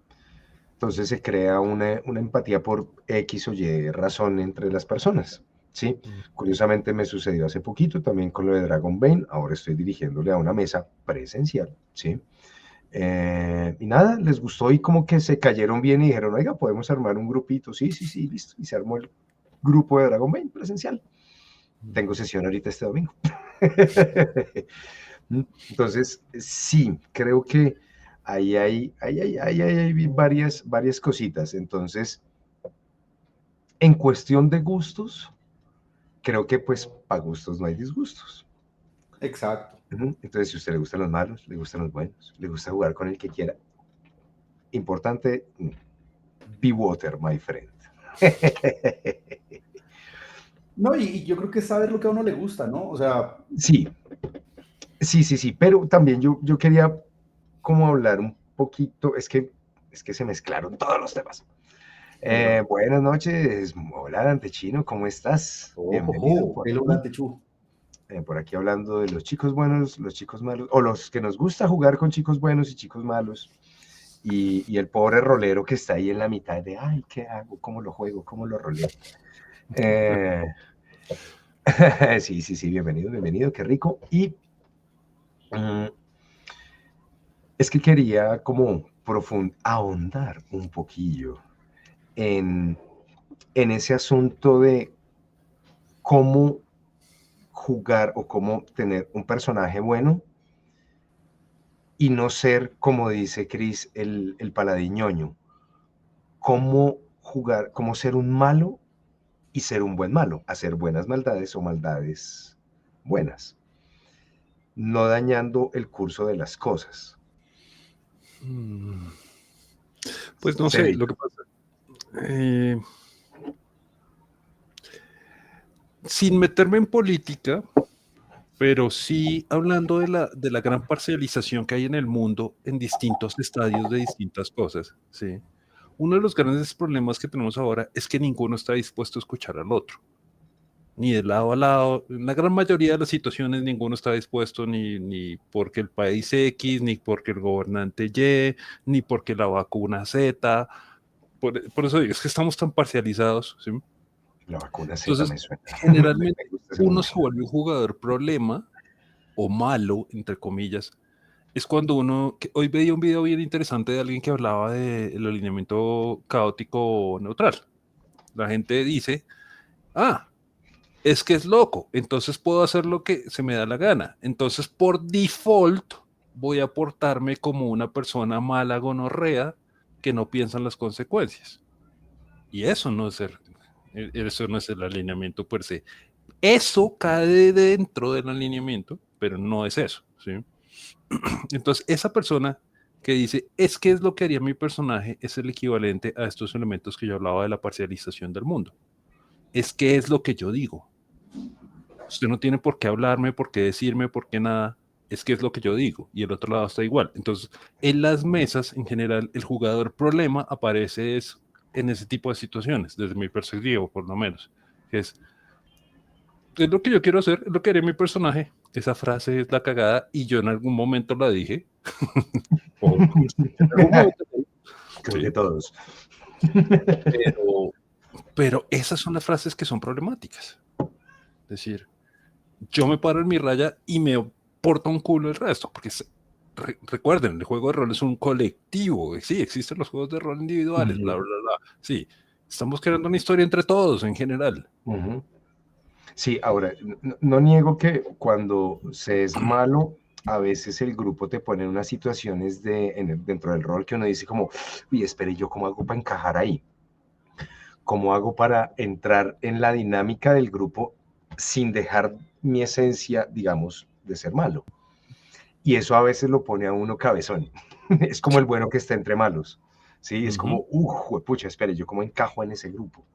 Entonces se crea una empatía por X o Y razón entre las personas. ¿Sí? Mm. Curiosamente me sucedió hace poquito también con lo de Dragon Bane. Ahora estoy dirigiéndole a una mesa presencial. ¿Sí? Y nada, les gustó y como que se cayeron bien y dijeron, oiga, podemos armar un grupito. Sí, sí, sí, listo. Y se armó el grupo de Dragon Bane presencial. Tengo sesión ahorita este domingo. Entonces, sí, creo que ahí hay varias cositas. Entonces, en cuestión de gustos, creo que pues para gustos no hay disgustos. Exacto. Entonces, si a usted le gustan los malos, le gustan los buenos, le gusta jugar con el que quiera. Importante, be water, my friend. No, y yo creo que es saber lo que a uno le gusta, ¿no? O sea, Sí, sí, sí, sí, pero también yo quería como hablar un poquito, es que se mezclaron todos los temas. perdón. Buenas noches, hola Dantechino, ¿cómo estás? Bienvenido por El aquí. volante chu. Por aquí hablando de los chicos buenos, los chicos malos, o los que nos gusta jugar con chicos buenos y chicos malos, y el pobre rolero que está ahí en la mitad de, ay, ¿qué hago? ¿Cómo lo juego? ¿Cómo lo roleo? Eh, sí, sí, sí, bienvenido, bienvenido, qué rico. Y es que quería como ahondar un poquillo en ese asunto de cómo jugar o cómo tener un personaje bueno y no ser, como dice Chris, el paladiñoño. Cómo jugar, cómo ser un malo y ser un buen malo, hacer buenas maldades o maldades buenas, no dañando el curso de las cosas. Mm. Pues no sé, lo Cedillo. que pasa, eh, sin meterme en política, Pero sí, hablando de la gran parcialización que hay en el mundo en distintos estadios de distintas cosas, ¿sí? Uno de los grandes problemas que tenemos ahora es que ninguno está dispuesto a escuchar al otro, ni de lado a lado. En la gran mayoría de las situaciones ninguno está dispuesto ni porque el país X, ni porque el gobernante Y, ni porque la vacuna Z. Por eso digo, es que estamos tan parcializados, ¿sí? La vacuna Z Entonces, me suena. generalmente Me gusta ese uno nombre. se vuelve un jugador problema o malo, entre comillas, es cuando uno, hoy veía un video bien interesante de alguien que hablaba del alineamiento caótico neutral. La gente dice, es que es loco, entonces puedo hacer lo que se me da la gana. Entonces, por default, voy a portarme como una persona mala, gonorrea, que no piensa en las consecuencias. Y eso no es el alineamiento per se. Eso cae dentro del alineamiento, pero no es eso, ¿sí? Entonces, esa persona que dice, es que es lo que haría mi personaje, es el equivalente a estos elementos que yo hablaba de la parcialización del mundo. Es que es lo que yo digo. Usted no tiene por qué hablarme, por qué decirme, por qué nada. Es que es lo que yo digo. Y el otro lado está igual. Entonces, en las mesas, en general, el jugador problema aparece en ese tipo de situaciones, desde mi perspectiva, por lo menos. Es lo que yo quiero hacer, es lo que haría mi personaje. Esa frase es la cagada y yo en algún momento la dije. En algún momento la dije, Creo sí, que todos. pero esas son las frases que son problemáticas. Es decir, yo me paro en mi raya y me porta un culo el resto, porque recuerden, el juego de rol es un colectivo. Sí, existen los juegos de rol individuales, bla, bla, bla. Sí, estamos creando una historia entre todos en general. Sí, ahora, no niego que cuando se es malo, a veces el grupo te pone en unas situaciones dentro del rol que uno dice como, uy, espere, ¿yo cómo hago para encajar ahí? ¿Cómo hago para entrar en la dinámica del grupo sin dejar mi esencia, digamos, de ser malo? Y eso a veces lo pone a uno cabezón. Es como el bueno que está entre malos. Sí, es como, pucha, espere, ¿yo cómo encajo en ese grupo?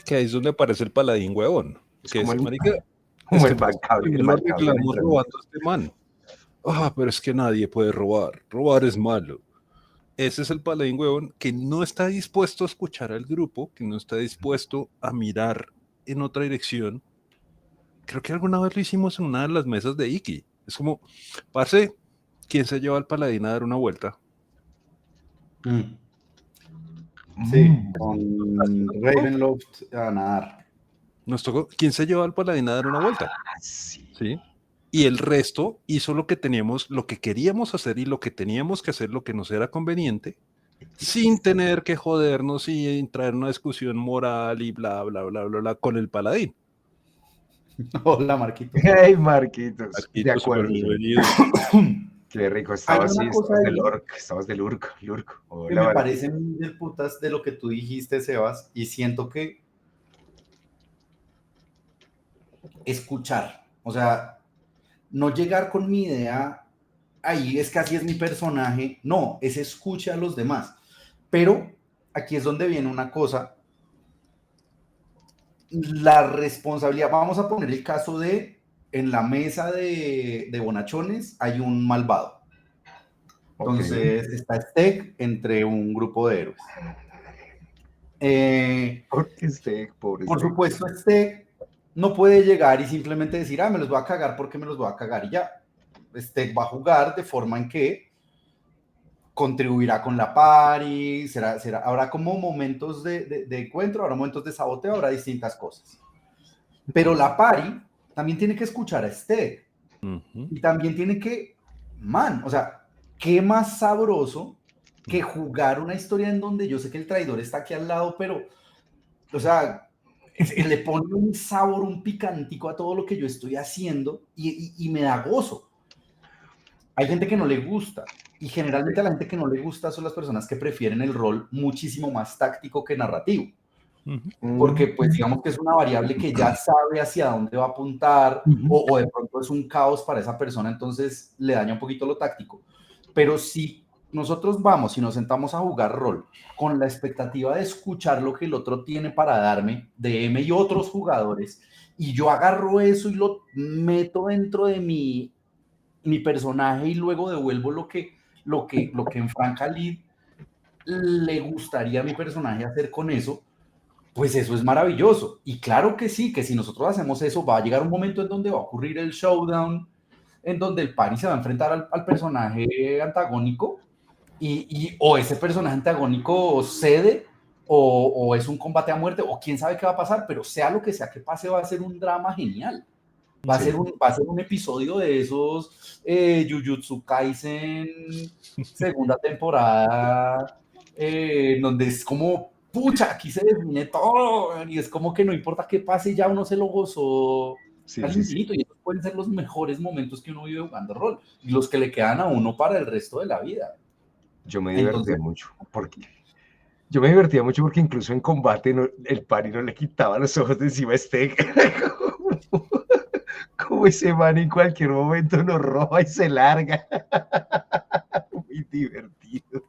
Que ahí es donde aparece el paladín huevón. Es Que como es, el, marica, como es el que pues, bancable, el lo marcable. arreglamos robando a este man. Pero es que nadie puede robar. Robar es malo. Ese es el paladín huevón que no está dispuesto a escuchar al grupo, que no está dispuesto a mirar en otra dirección. Creo que alguna vez lo hicimos en una de las mesas de Iki. Es como, parce, ¿quién se lleva al paladín a dar una vuelta? Sí, con Ravenloft a nadar. Nos tocó, ¿quién se lleva al paladín a dar una vuelta? Sí. ¿Sí? Y el resto hizo lo que teníamos, lo que queríamos hacer y lo que teníamos que hacer, lo que nos era conveniente, sin tener que jodernos y entrar en una discusión moral y bla, bla, bla, bla, bla, con el paladín. Hola, Marquitos. Hey, Marquitos. De Marquito, súper acuerdo. bienvenido. Qué rico. Hay Estabas una así, cosa estabas del ahí orc, estabas del urco. que Hola, me Marquitos. parece muy del putas de lo que tú dijiste, Sebas, y siento que escuchar, o sea, no llegar con mi idea, ahí es que así es mi personaje, no, es escucha a los demás. Pero aquí es donde viene una cosa, la responsabilidad, vamos a poner el caso de, en la mesa de bonachones hay un malvado. Entonces está Steg entre un grupo de héroes. Porque pobre Por Steg. supuesto, Steg no puede llegar y simplemente decir, me los voy a cagar porque me los voy a cagar y ya. Steg va a jugar de forma en que contribuirá con la party, habrá como momentos de encuentro, habrá momentos de saboteo, habrá distintas cosas. Pero la party también tiene que escuchar a Steg. Y también tiene que, o sea, qué más sabroso que jugar una historia en donde yo sé que el traidor está aquí al lado, pero, o sea, le pone un sabor, un picantico a todo lo que yo estoy haciendo y me da gozo. Hay gente que no le gusta, y generalmente a la gente que no le gusta son las personas que prefieren el rol muchísimo más táctico que narrativo. Porque pues digamos que es una variable que ya sabe hacia dónde va a apuntar o de pronto es un caos para esa persona, entonces le daña un poquito lo táctico. Pero si nosotros vamos y nos sentamos a jugar rol con la expectativa de escuchar lo que el otro tiene para darme, de M y otros jugadores, y yo agarro eso y lo meto dentro de mi personaje y luego devuelvo lo que en Frank Khalid le gustaría a mi personaje hacer con eso, pues eso es maravilloso. Y claro que sí, que si nosotros hacemos eso, va a llegar un momento en donde va a ocurrir el showdown, en donde el party se va a enfrentar al personaje antagónico y o ese personaje antagónico cede o es un combate a muerte o quién sabe qué va a pasar, pero sea lo que sea que pase, va a ser un drama genial. Va a Sí, ser un episodio de esos Jujutsu Kaisen segunda temporada, donde es como, pucha, aquí se define todo, y es como que no importa qué pase, ya uno se lo gozó sí, al sí, sí. infinito, y esos pueden ser los mejores momentos que uno vive jugando rol, y los que le quedan a uno para el resto de la vida. Yo me divertía Entonces, mucho, porque yo me divertía mucho porque incluso en combate el pari no le quitaba los ojos de encima a Steg. Como ese man en cualquier momento nos roba y se larga. Muy divertido.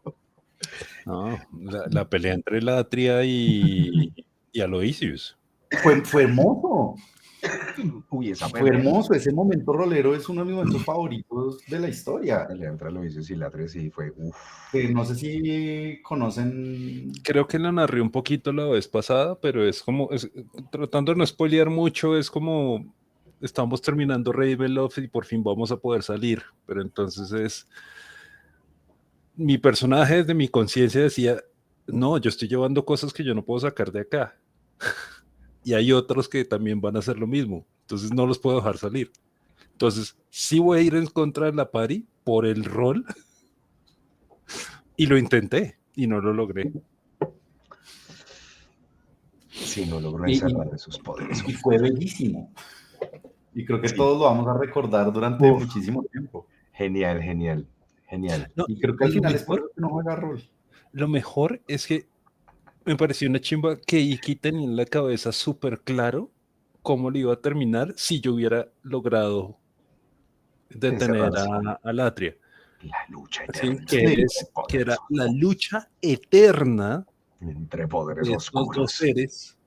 No, la pelea entre la Atria y Aloysius. fue hermoso. Uy, esa Fue pelea. hermoso, ese momento rolero es uno de mis momentos favoritos de la Esa historia. pelea entre Aloysius y Latria sí fue, uff. No sé si conocen. Creo que la narré un poquito la vez pasada, pero es como, tratando de no spoilear mucho, es como, estamos terminando Ravenloft y por fin vamos a poder salir, pero entonces mi personaje desde mi conciencia decía, no, yo estoy llevando cosas que yo no puedo sacar de acá, y hay otros que también van a hacer lo mismo, entonces no los puedo dejar salir. Entonces, sí voy a ir en contra de la pari por el rol, y lo intenté, y no lo logré. Sí, no logró Y, encerrar esos poderes y fue ocultos. bellísimo. Y creo que Sí. todos lo vamos a recordar durante Uf, muchísimo tiempo. genial, genial, genial. No, Y creo que al lo final es por mejor, eso que no juega rol. lo mejor es que me pareció una chimba que Iki tenía en la cabeza súper claro cómo le iba a terminar si yo hubiera logrado detener Encerrarse. a Latria. La lucha ¿Sí? eterna Sí. Que poderes era la lucha eterna entre poderes de estos dos oscuros. seres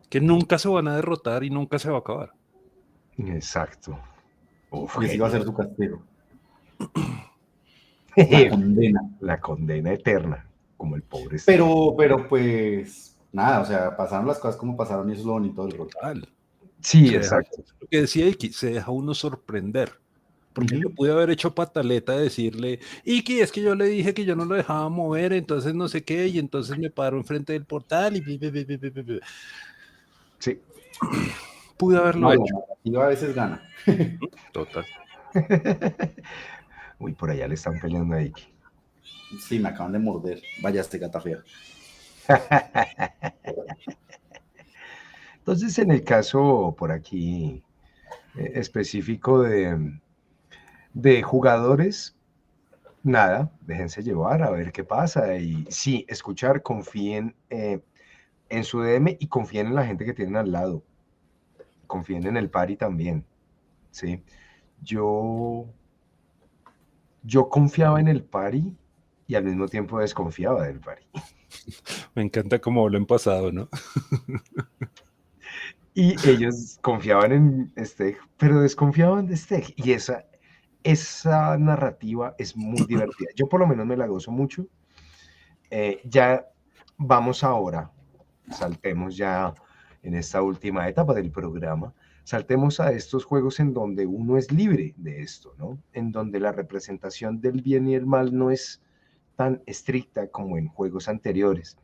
que nunca se van a derrotar y nunca se va a acabar. Exacto. Uf, Y ese iba a ser genial. su castigo. La condena. La condena eterna, como el pobre Steg. Pero pues, nada, o sea, pasaron las cosas como pasaron y eso es lo bonito del rol. Total. Sí, exacto. Lo que decía Iki, se deja uno sorprender. Porque yo pude haber hecho pataleta de decirle, Iki, es que yo le dije que yo no lo dejaba mover, entonces no sé qué, y entonces me paro enfrente del portal y... Sí. Pude haberlo No, la hecho. narrativa a veces gana. Total. Uy, por allá le están peleando a Iki. Sí, me acaban de morder. Vaya este gata fea. Entonces, en el caso por aquí específico de jugadores, nada, déjense llevar a ver qué pasa. Y sí, escuchar, confíen en su DM y confíen en la gente que tienen al lado. Confíen en el party también. ¿Sí? Yo confiaba en el party y al mismo tiempo desconfiaba del party. Me encanta cómo hablo en pasado, ¿no? Y ellos confiaban en Steg, pero desconfiaban de Steg. Y esa narrativa es muy divertida. Yo por lo menos me la gozo mucho. Ya vamos ahora, saltemos ya en esta última etapa del programa, saltemos a estos juegos en donde uno es libre de esto, ¿no? En donde la representación del bien y el mal no es tan estricta como en juegos anteriores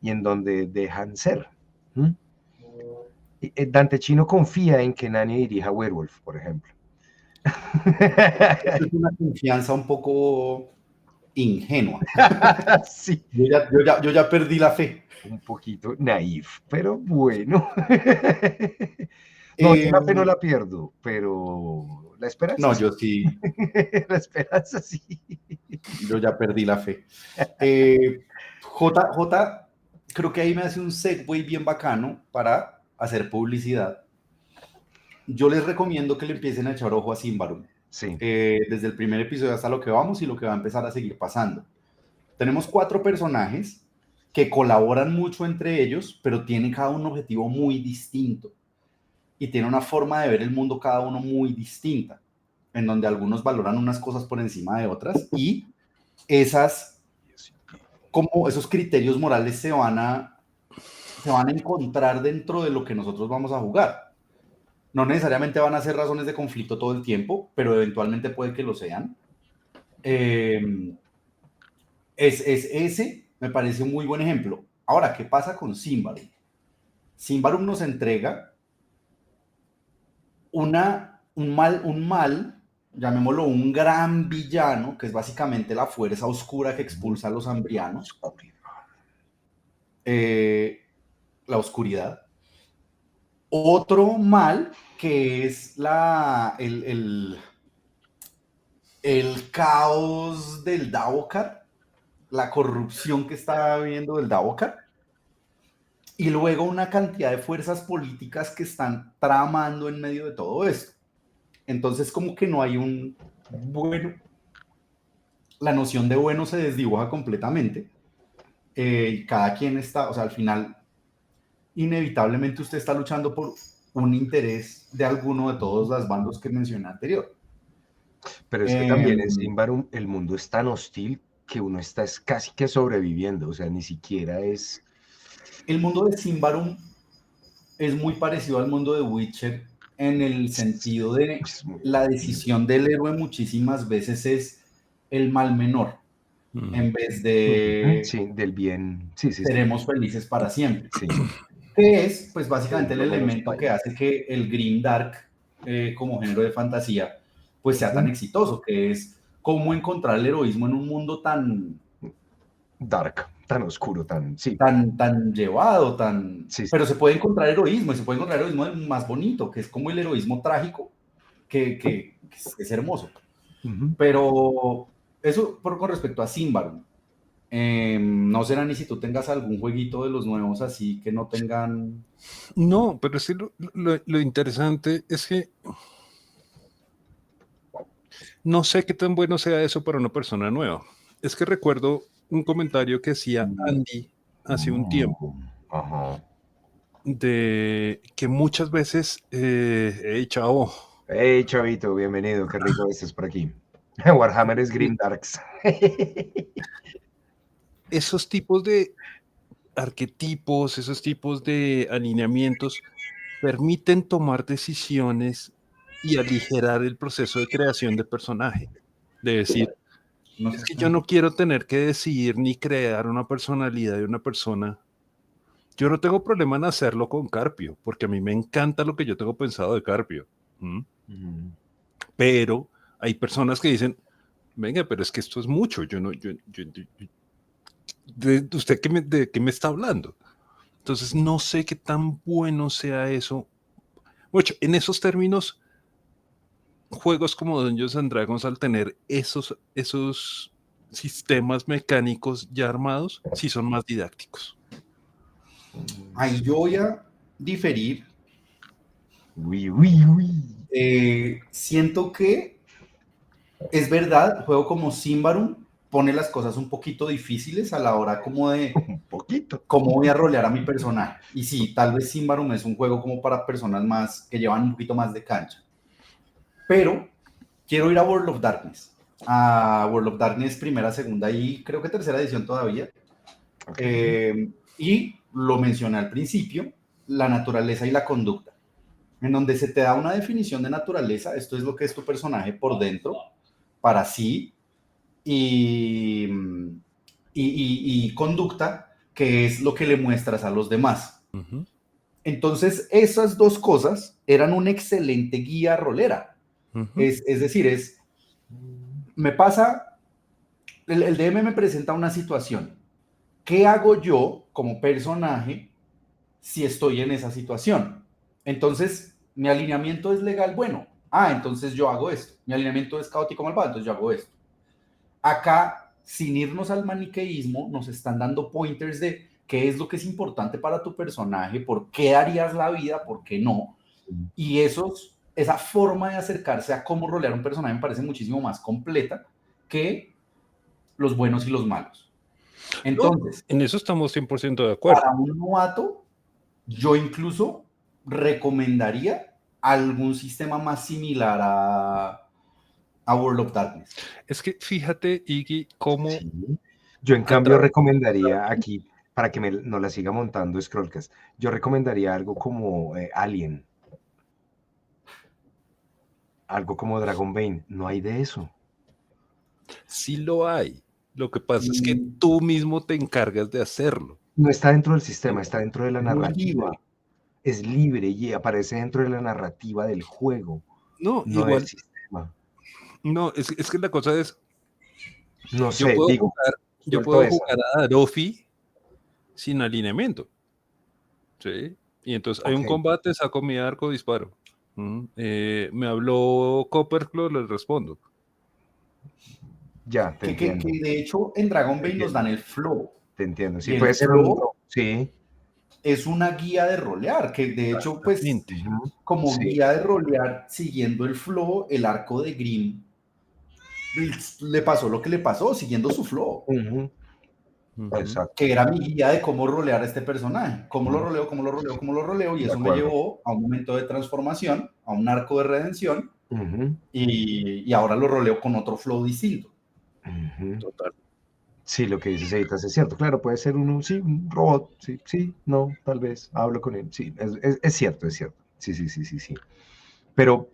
y en donde dejan ser. ¿Mm? Dante Chino confía en que Nani dirija Werewolf, por ejemplo. Es una confianza un poco ingenua. Sí, Yo ya perdí la fe. un poquito naif, pero bueno. No, yo Eh, la fe no la pierdo, pero la esperanza no, sí. yo sí, La esperanza sí. yo ya perdí la fe. J, creo que ahí me hace un segue bien bacano para hacer publicidad. Yo les recomiendo que le empiecen a echar ojo a Symbaroum. Sí, Desde el primer episodio hasta lo que vamos y lo que va a empezar a seguir pasando. tenemos 4 personajes que colaboran mucho entre ellos, pero tienen cada uno un objetivo muy distinto y tiene una forma de ver el mundo cada uno muy distinta, en donde algunos valoran unas cosas por encima de otras y como esos criterios morales se van a encontrar dentro de lo que nosotros vamos a jugar. No necesariamente van a ser razones de conflicto todo el tiempo, pero eventualmente puede que lo sean. Ese me parece un muy buen ejemplo. Ahora, ¿qué pasa con Symbaroum? Symbaroum nos entrega un mal, llamémoslo un gran villano, que es básicamente la fuerza oscura que expulsa a los ambrianos. La oscuridad. Otro mal que es el caos del Davokar, la corrupción que está viviendo del Davokar, y luego una cantidad de fuerzas políticas que están tramando en medio de todo esto. Entonces como que no hay un bueno, la noción de bueno se desdibuja completamente, y cada quien está, o sea, al final inevitablemente usted está luchando por un interés de alguno de todos los bandos que mencioné anterior. Pero es que también en Symbaroum el mundo es tan hostil que uno está casi que sobreviviendo, o sea, ni siquiera es... El mundo de Symbaroum es muy parecido al mundo de Witcher en el sentido de la decisión del héroe muchísimas veces es el mal menor, en vez de sí, del bien, sí, seremos felices para siempre. Sí. Que es, pues básicamente el elemento que hace que el Grimdark, como género de fantasía, pues sea tan exitoso, que es cómo encontrar el heroísmo en un mundo tan... dark, tan oscuro, tan... Sí. Tan llevado, tan... Sí. Pero se puede encontrar heroísmo, y se puede encontrar heroísmo más bonito, que es como el heroísmo trágico, que es hermoso. Pero eso con respecto a Symbaroum. No será ni si tú tengas algún jueguito de los nuevos así que no tengan... No, pero sí lo interesante es que no sé qué tan bueno sea eso para una persona nueva. Es que recuerdo un comentario que hacía Andy hace un tiempo, de que muchas veces, hey, chavo. Hey, chavito, bienvenido, qué rico estés por aquí. Warhammer es Grimdarks. Esos tipos de arquetipos, esos tipos de alineamientos permiten tomar decisiones y aligerar el proceso de creación de personaje. De decir, es que yo no quiero tener que decidir ni crear una personalidad de una persona. Yo no tengo problema en hacerlo con Carpio, porque a mí me encanta lo que yo tengo pensado de Carpio. Pero hay personas que dicen, venga, pero es que esto es mucho. ¿Usted de qué me está hablando? Entonces no sé qué tan bueno sea eso. Mucho, en esos términos, juegos como Dungeons and Dragons, al tener esos sistemas mecánicos ya armados, sí son más didácticos. Ahí yo voy a diferir. Siento que es verdad, el juego como Symbaroum pone las cosas un poquito difíciles a la hora como de cómo voy a rolear a mi personaje. Y sí, tal vez Symbaroum es un juego como para personas más que llevan un poquito más de cancha. Pero quiero ir a World of Darkness. A World of Darkness primera, segunda y creo que tercera edición todavía. Y lo mencioné al principio, la naturaleza y la conducta. En donde se te da una definición de naturaleza, esto es lo que es tu personaje por dentro, para sí, y conducta, que es lo que le muestras a los demás. Entonces, esas dos cosas eran una excelente guía rolera. Es decir, me pasa, el DM me presenta una situación. ¿Qué hago yo como personaje si estoy en esa situación? Entonces, mi alineamiento es legal, bueno. Entonces yo hago esto. Mi alineamiento es caótico malvado, entonces yo hago esto. Acá, sin irnos al maniqueísmo, nos están dando pointers de qué es lo que es importante para tu personaje, por qué darías la vida, por qué no. Y esa forma de acercarse a cómo rolear un personaje me parece muchísimo más completa que los buenos y los malos. Entonces, en eso estamos 100% de acuerdo. para un novato, yo incluso recomendaría algún sistema más similar a World of Darkness. Es que fíjate, Iggy, cómo Sí. Yo en a cambio través recomendaría aquí, para que no la siga montando Scrollcast, yo recomendaría algo como Alien, algo como Dragonbane. No hay de eso. sí lo hay. Lo que pasa es que Mm, tú mismo te encargas de hacerlo. No está dentro del sistema, está dentro de la es muy narrativa. libre. Es libre y aparece dentro de la narrativa del juego, No, no del igual, sistema. no, es que la cosa es, No yo sé, puedo digo, jugar, yo suelto puedo esa. jugar a Darofi sin alineamiento. ¿Sí? Y entonces hay Ok, un combate, saco mi arco, disparo. Me habló Copperclaw, le respondo. ya, te Que entiendo, de hecho en Dragon te Ball nos entiendo, dan el flow. te entiendo. Sí, Y el puede ser un... flow Sí, es una guía de rolear, que de hecho, pues, Exactamente. ujú, como sí, guía de rolear, siguiendo el flow, el arco de Grimm le pasó lo que le pasó, siguiendo su flow, ujú, Ujú. exacto, que era mi guía de cómo rolear a este personaje. Cómo lo ujú, roleo, cómo lo roleo, cómo lo roleo, y de eso me acuerdo. llevó a un momento de transformación, a un arco de redención, Ujú, y ahora lo roleo con otro flow distinto. ujú. Total. Sí, lo que dices, Editas, es cierto. Claro, puede ser uno, sí, un robot, sí, sí, no, tal vez, hablo con él. Sí, es cierto, es cierto. Sí, sí, sí, sí, sí. Pero,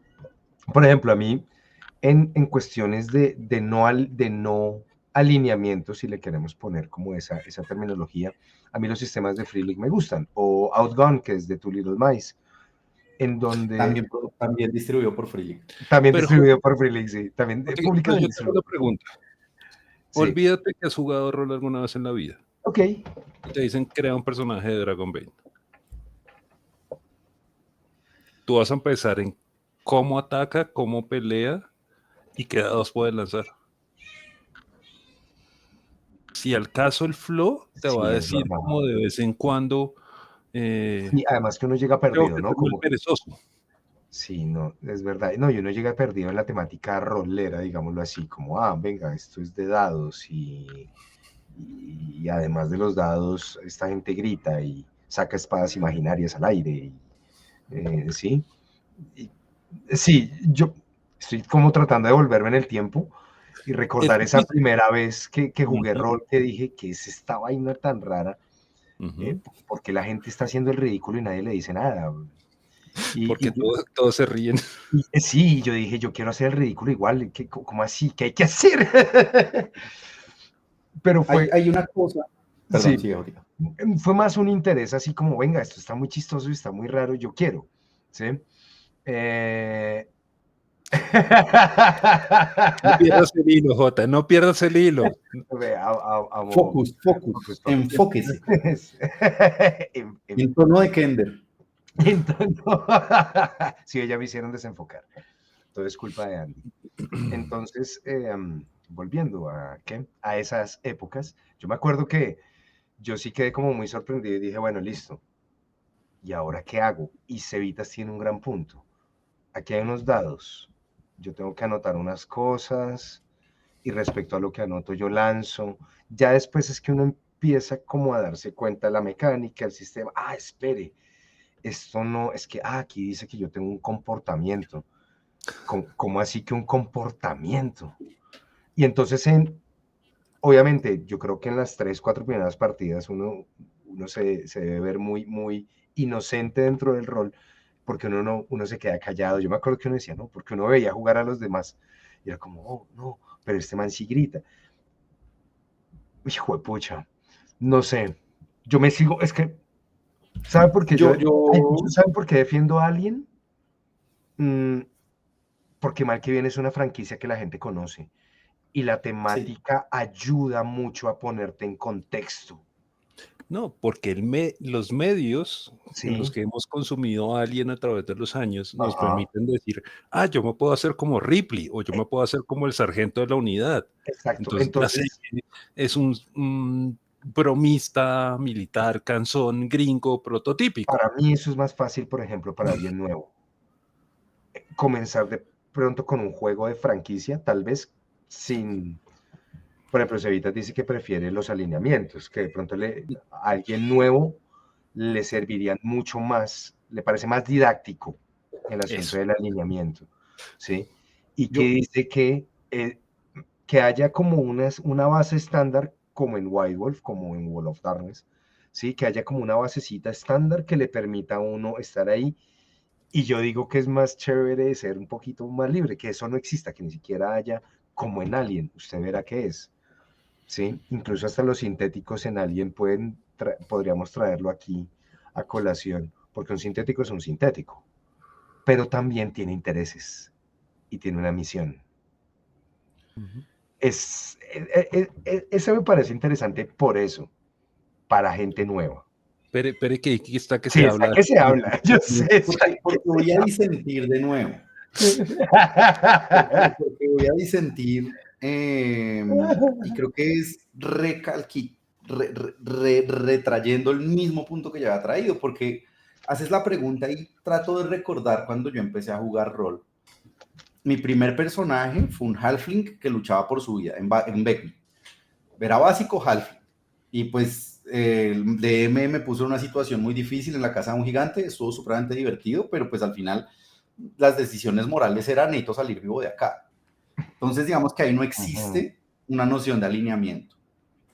por ejemplo, a mí, en cuestiones de no alineamiento, si le queremos poner como esa terminología, a mí los sistemas de Free League me gustan. O Outgone, que es de Two Little Mice, en donde También distribuido por Free. también Pero, distribuido por Free League, sí, también pero yo públicamente tengo una distribuido. pregunta. Sí, Olvídate que has jugado rol alguna vez en la vida. ok. Y te dicen crea un personaje de Dragon Ball. Tú vas a empezar en cómo ataca, cómo pelea y qué dados puede lanzar. Si al caso el flow te va Sí, a es decir verdad. como de vez en cuando, Sí, además que uno llega creo perdido, que ¿no? soy muy Como, perezoso. sí, no, es verdad. No, y uno llega perdido en la temática rolera, digámoslo así, como, venga, esto es de dados y además de los dados, esta gente grita y saca espadas imaginarias al aire. Sí, y- sí, yo estoy como tratando de volverme en el tiempo y Es recordar esa difícil. primera vez que jugué Ujú, rol, que dije, ¿qué es esta vaina tan rara? ujú. Porque la gente está haciendo el ridículo y nadie le dice nada. Y, Porque y todos se ríen. sí, yo dije, yo quiero hacer el ridículo igual, ¿cómo así? ¿Qué hay que hacer? Pero Hay una cosa, perdón, sí, sí, ahorita. fue más un interés así como, venga, esto está muy chistoso y está muy raro, yo quiero, ¿sí? Eh... No pierdas el hilo, Jota, no pierdas el hilo. Amo, Focus, focus, focus, focus. enfóquese. En, En tono de Kender. entonces, sí, ella me hicieron desenfocar. Todo es culpa de Andy. Entonces, volviendo a esas épocas, yo me acuerdo que yo sí quedé como muy sorprendido y dije, bueno, listo, ¿y ahora qué hago? Y Cevitas tiene un gran punto. Aquí hay unos dados, yo tengo que anotar unas cosas y respecto a lo que anoto yo lanzo. Ya después es que uno empieza como a darse cuenta de la mecánica, el sistema. Espere, esto no, es que, aquí dice que yo tengo un comportamiento. ¿Cómo así que un comportamiento? Y entonces, obviamente, yo creo que en las 3, 4 primeras partidas uno se debe ver muy, muy inocente dentro del rol, porque uno se queda callado. Yo me acuerdo que uno decía, no, porque uno veía jugar a los demás. Y era como, no, pero este man sí grita. Hijo de pucha, no sé. Yo me sigo, es que, ¿sabe por qué Yo, ¿saben por qué defiendo a alguien? Mm, porque mal que bien es una franquicia que la gente conoce. Y la sí, temática ayuda mucho a ponerte en contexto. No, porque los medios en los Sí, que hemos consumido a Alien a través de los años nos ajá, permiten decir, yo me puedo hacer como Ripley o yo me puedo hacer como el sargento de la unidad. exacto. Entonces la Entonces, serie es un bromista militar canzón gringo prototípico. para mí eso es más fácil, por ejemplo, para alguien nuevo. Comenzar de pronto con un juego de franquicia, tal vez sin, Por ejemplo, Cevitas dice que prefiere los alineamientos, que de pronto a alguien nuevo le servirían mucho más, le parece más didáctico el asunto Eso. del alineamiento, ¿sí? Y que Yo, dice que haya como una base estándar, como en White Wolf, como en Wall of Darkness, ¿sí? Que haya como una basecita estándar que le permita a uno estar ahí. Y yo digo que es más chévere ser un poquito más libre, que eso no exista, que ni siquiera haya como en Alien, usted verá qué es, ¿sí? Incluso hasta los sintéticos en Alien podríamos traerlo aquí a colación, porque un sintético es un sintético, pero también tiene intereses y tiene una misión. Ujú. Eso me parece interesante por eso, para gente nueva. Espere que aquí está que Sí, se está habla. que se habla, yo sé, está que porque voy a disentir de nuevo. se Porque voy a disentir, y creo que es retrayendo el mismo punto que ya había traído, porque haces la pregunta y trato de recordar cuando yo empecé a jugar rol. Mi primer personaje fue un halfling que luchaba por su vida en Beckman. Era básico halfling. Y pues el DM me puso en una situación muy difícil en la casa de un gigante, estuvo supremamente divertido, pero pues al final las decisiones morales eran necesito salir vivo de acá. Entonces digamos que ahí no existe una noción de alineamiento.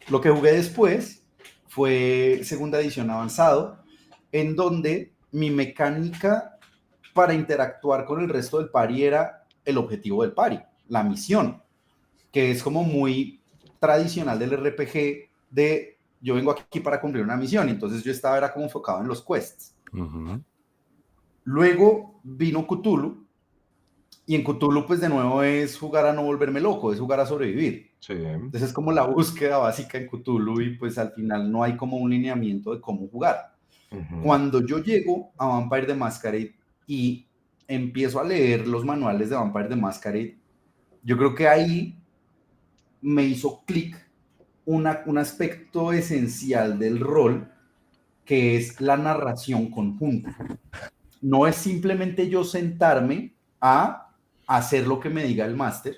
Lo que jugué después fue segunda edición avanzado, en donde mi mecánica para interactuar con el resto del party era el objetivo del party, la misión, que es como muy tradicional del RPG de yo vengo aquí para cumplir una misión, entonces yo era como enfocado en los quests. Ujú. Luego vino Cthulhu, y en Cthulhu pues de nuevo es jugar a no volverme loco, es jugar a sobrevivir. Sí. Entonces es como la búsqueda básica en Cthulhu y pues al final no hay como un lineamiento de cómo jugar. Cuando yo llego a Vampire the Masquerade y empiezo a leer los manuales de Vampire the Masquerade, yo creo que ahí me hizo clic un aspecto esencial del rol, que es la narración conjunta. No es simplemente yo sentarme a hacer lo que me diga el máster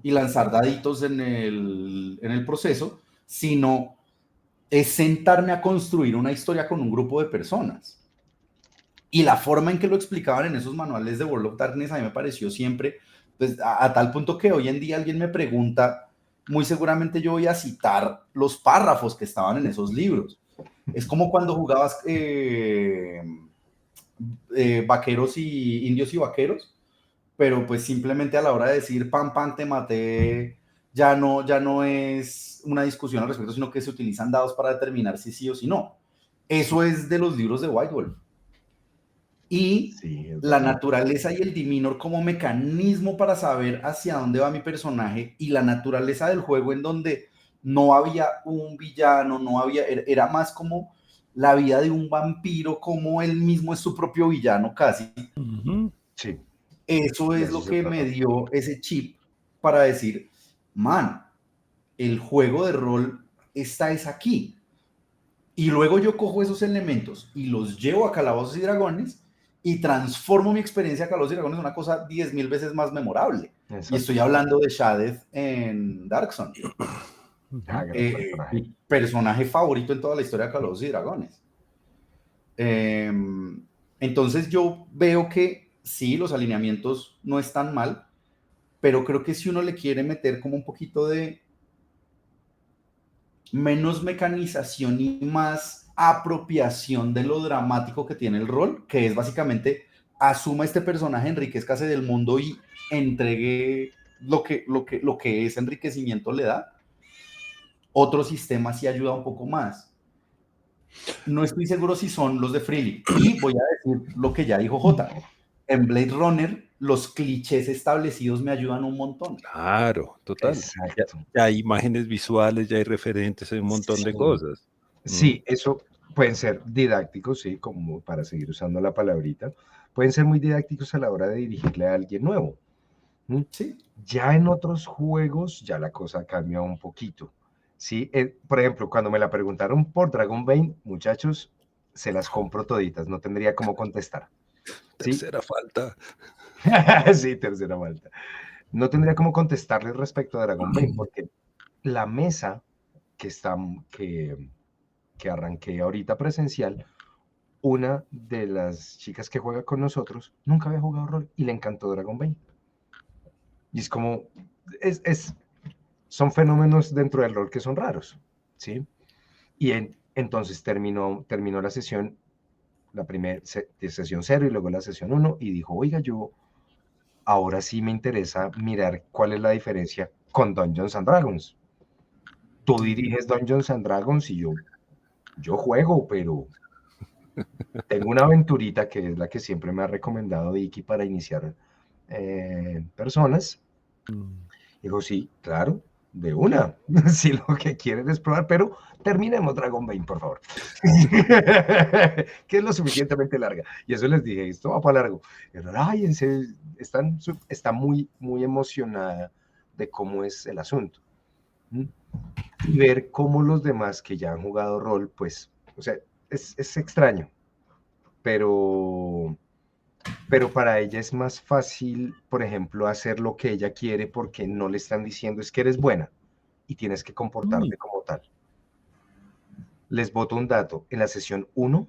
y lanzar daditos en el proceso, sino es sentarme a construir una historia con un grupo de personas. Y la forma en que lo explicaban en esos manuales de World of Darkness a mí me pareció siempre, pues, a tal punto que hoy en día alguien me pregunta, muy seguramente yo voy a citar los párrafos que estaban en esos libros. Es como cuando jugabas vaqueros y indios y vaqueros, pero pues simplemente a la hora de decir pam, pam, te maté, ya no es una discusión al respecto, sino que se utilizan dados para determinar si sí o si no. Eso es de los libros de White Wolf. Y Sí, es la verdad. naturaleza y el Divinor como mecanismo para saber hacia dónde va mi personaje, y la naturaleza del juego en donde no había un villano, era más como la vida de un vampiro, como él mismo es su propio villano casi. Ujú. Sí, Eso de es eso lo se que me trata. dio ese chip para decir, man, el juego de rol es aquí. Y luego yo cojo esos elementos y los llevo a Calabozos y Dragones y transformo mi experiencia a Calabozos y Dragones en una cosa 10,000 veces más memorable. Y Exacto. estoy hablando de Shadeth en Dark Sun. Ah, gran personaje. Mi personaje favorito en toda la historia de Calabozos y Dragones. Entonces yo veo que sí, los alineamientos no están mal, pero creo que si uno le quiere meter como un poquito de menos mecanización y más apropiación de lo dramático que tiene el rol, que es básicamente asuma este personaje, enriquezcase del mundo y entregue lo que ese enriquecimiento le da. Otro sistema sí ayuda un poco más. No estoy seguro si son los de Freely. Y voy a decir lo que ya dijo J. En Blade Runner, los clichés establecidos me ayudan un montón. Claro, total. Ya, Exacto. ya hay imágenes visuales, ya hay referentes, hay un montón de Sí. cosas. Sí, eso pueden ser didácticos, sí, como para seguir usando la palabrita. Pueden ser muy didácticos a la hora de dirigirle a alguien nuevo. ¿Mm? Sí. Ya en otros juegos, ya la cosa cambia un poquito. Sí, por ejemplo, cuando me la preguntaron por Dragonbane, muchachos, se las compro toditas, no tendría cómo contestar. ¿Sí? Tercera falta. Sí, tercera vuelta. No tendría cómo contestarles respecto a Dragonbane, porque la mesa que, que arranqué ahorita presencial, una de las chicas que juega con nosotros nunca había jugado rol y le encantó Dragon Ball. Y es como, son fenómenos dentro del rol que son raros, ¿sí? Y entonces terminó la sesión, la primera sesión 0 y luego la sesión 1 y dijo, oiga, yo ahora sí me interesa mirar cuál es la diferencia con Dungeons and Dragons. Tú diriges Dungeons and Dragons y yo juego, pero tengo una aventurita que es la que siempre me ha recomendado Vicky para iniciar personas. Digo, sí, claro, de una, si lo que quieren es probar, pero terminemos Dragon Ball, por favor. Que es lo suficientemente larga. Y eso les dije, esto va para largo. Pero, ay, en serio, está muy, muy emocionada de cómo es el asunto. Y ver cómo los demás que ya han jugado rol, pues, o sea, es extraño, pero para ella es más fácil, por ejemplo, hacer lo que ella quiere porque no le están diciendo es que eres buena y tienes que comportarte como tal. Les boto un dato, en la sesión 1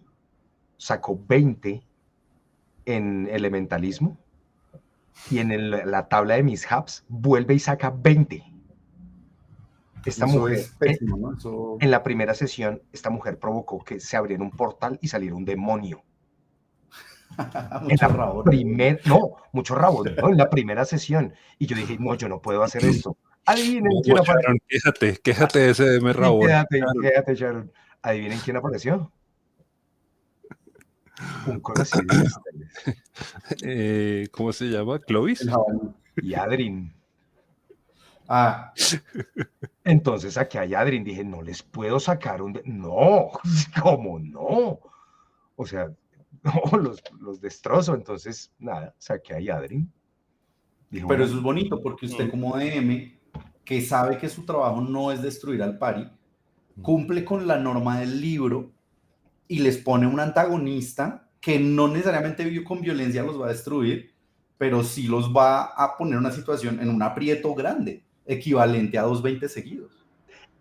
sacó 20 en elementalismo y en la tabla de mishaps vuelve y saca 20. Esta Eso mujer, es pésimo, ¿no? Eso... en la primera sesión, esta mujer provocó que se abriera un portal y saliera un demonio. Mucho rabón. Mucho rabón, ¿no? En la primera sesión. Y yo dije, no, yo no puedo hacer esto. Adivinen quién apareció. Quéjate de ese DM rabón. Quédate, Sharon. Adivinen quién apareció. Un conocido de ustedes. ¿Cómo se llama? ¿Clovis? Y Adrin. Ah. Entonces saqué a Yadrin, dije, no les puedo sacar No, ¿cómo no? O sea, no, los destrozo. Entonces, nada, saqué a Yadrin. Dijo, pero eso es bonito porque usted como DM, que sabe que su trabajo no es destruir al pari, cumple con la norma del libro y les pone un antagonista que no necesariamente con violencia los va a destruir, pero sí los va a poner en una situación, en un aprieto grande, equivalente a 220 seguidos.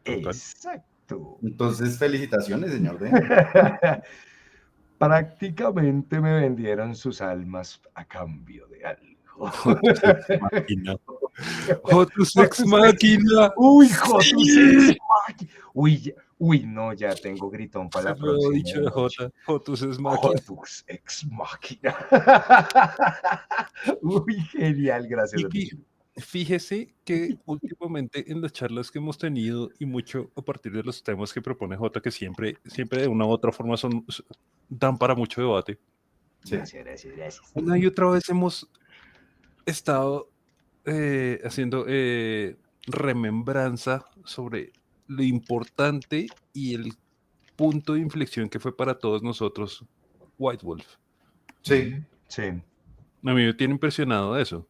Exacto. Entonces, felicitaciones, señor D. Prácticamente me vendieron sus almas a cambio de algo. Jotus Ex Machina. Uy, Jotus Ex Machina. Uy, no, ya tengo gritón para la próxima. Dicho de J, Jotus Ex Machina. Jotus Ex Machina. Uy, genial, gracias. Fíjese que últimamente en las charlas que hemos tenido y mucho a partir de los temas que propone J, que siempre de una u otra forma dan para mucho debate. Sí. Gracias. Una y otra vez hemos estado haciendo remembranza sobre lo importante y el punto de inflexión que fue para todos nosotros White Wolf. Sí. A mí me tiene impresionado eso.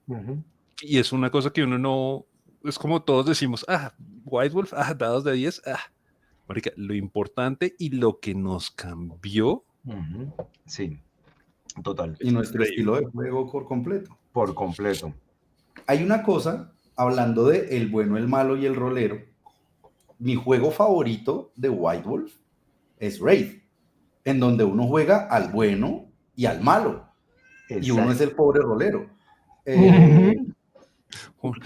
Y es una cosa que uno no... Es como todos decimos, White Wolf, dados de 10, marica, lo importante y lo que nos cambió. Sí, total. Y nuestro estilo de juego por completo. Por completo. Hay una cosa, hablando de el bueno, el malo y el rolero, mi juego favorito de White Wolf es Wraith, en donde uno juega al bueno y al malo. Exacto. Y uno es el pobre rolero.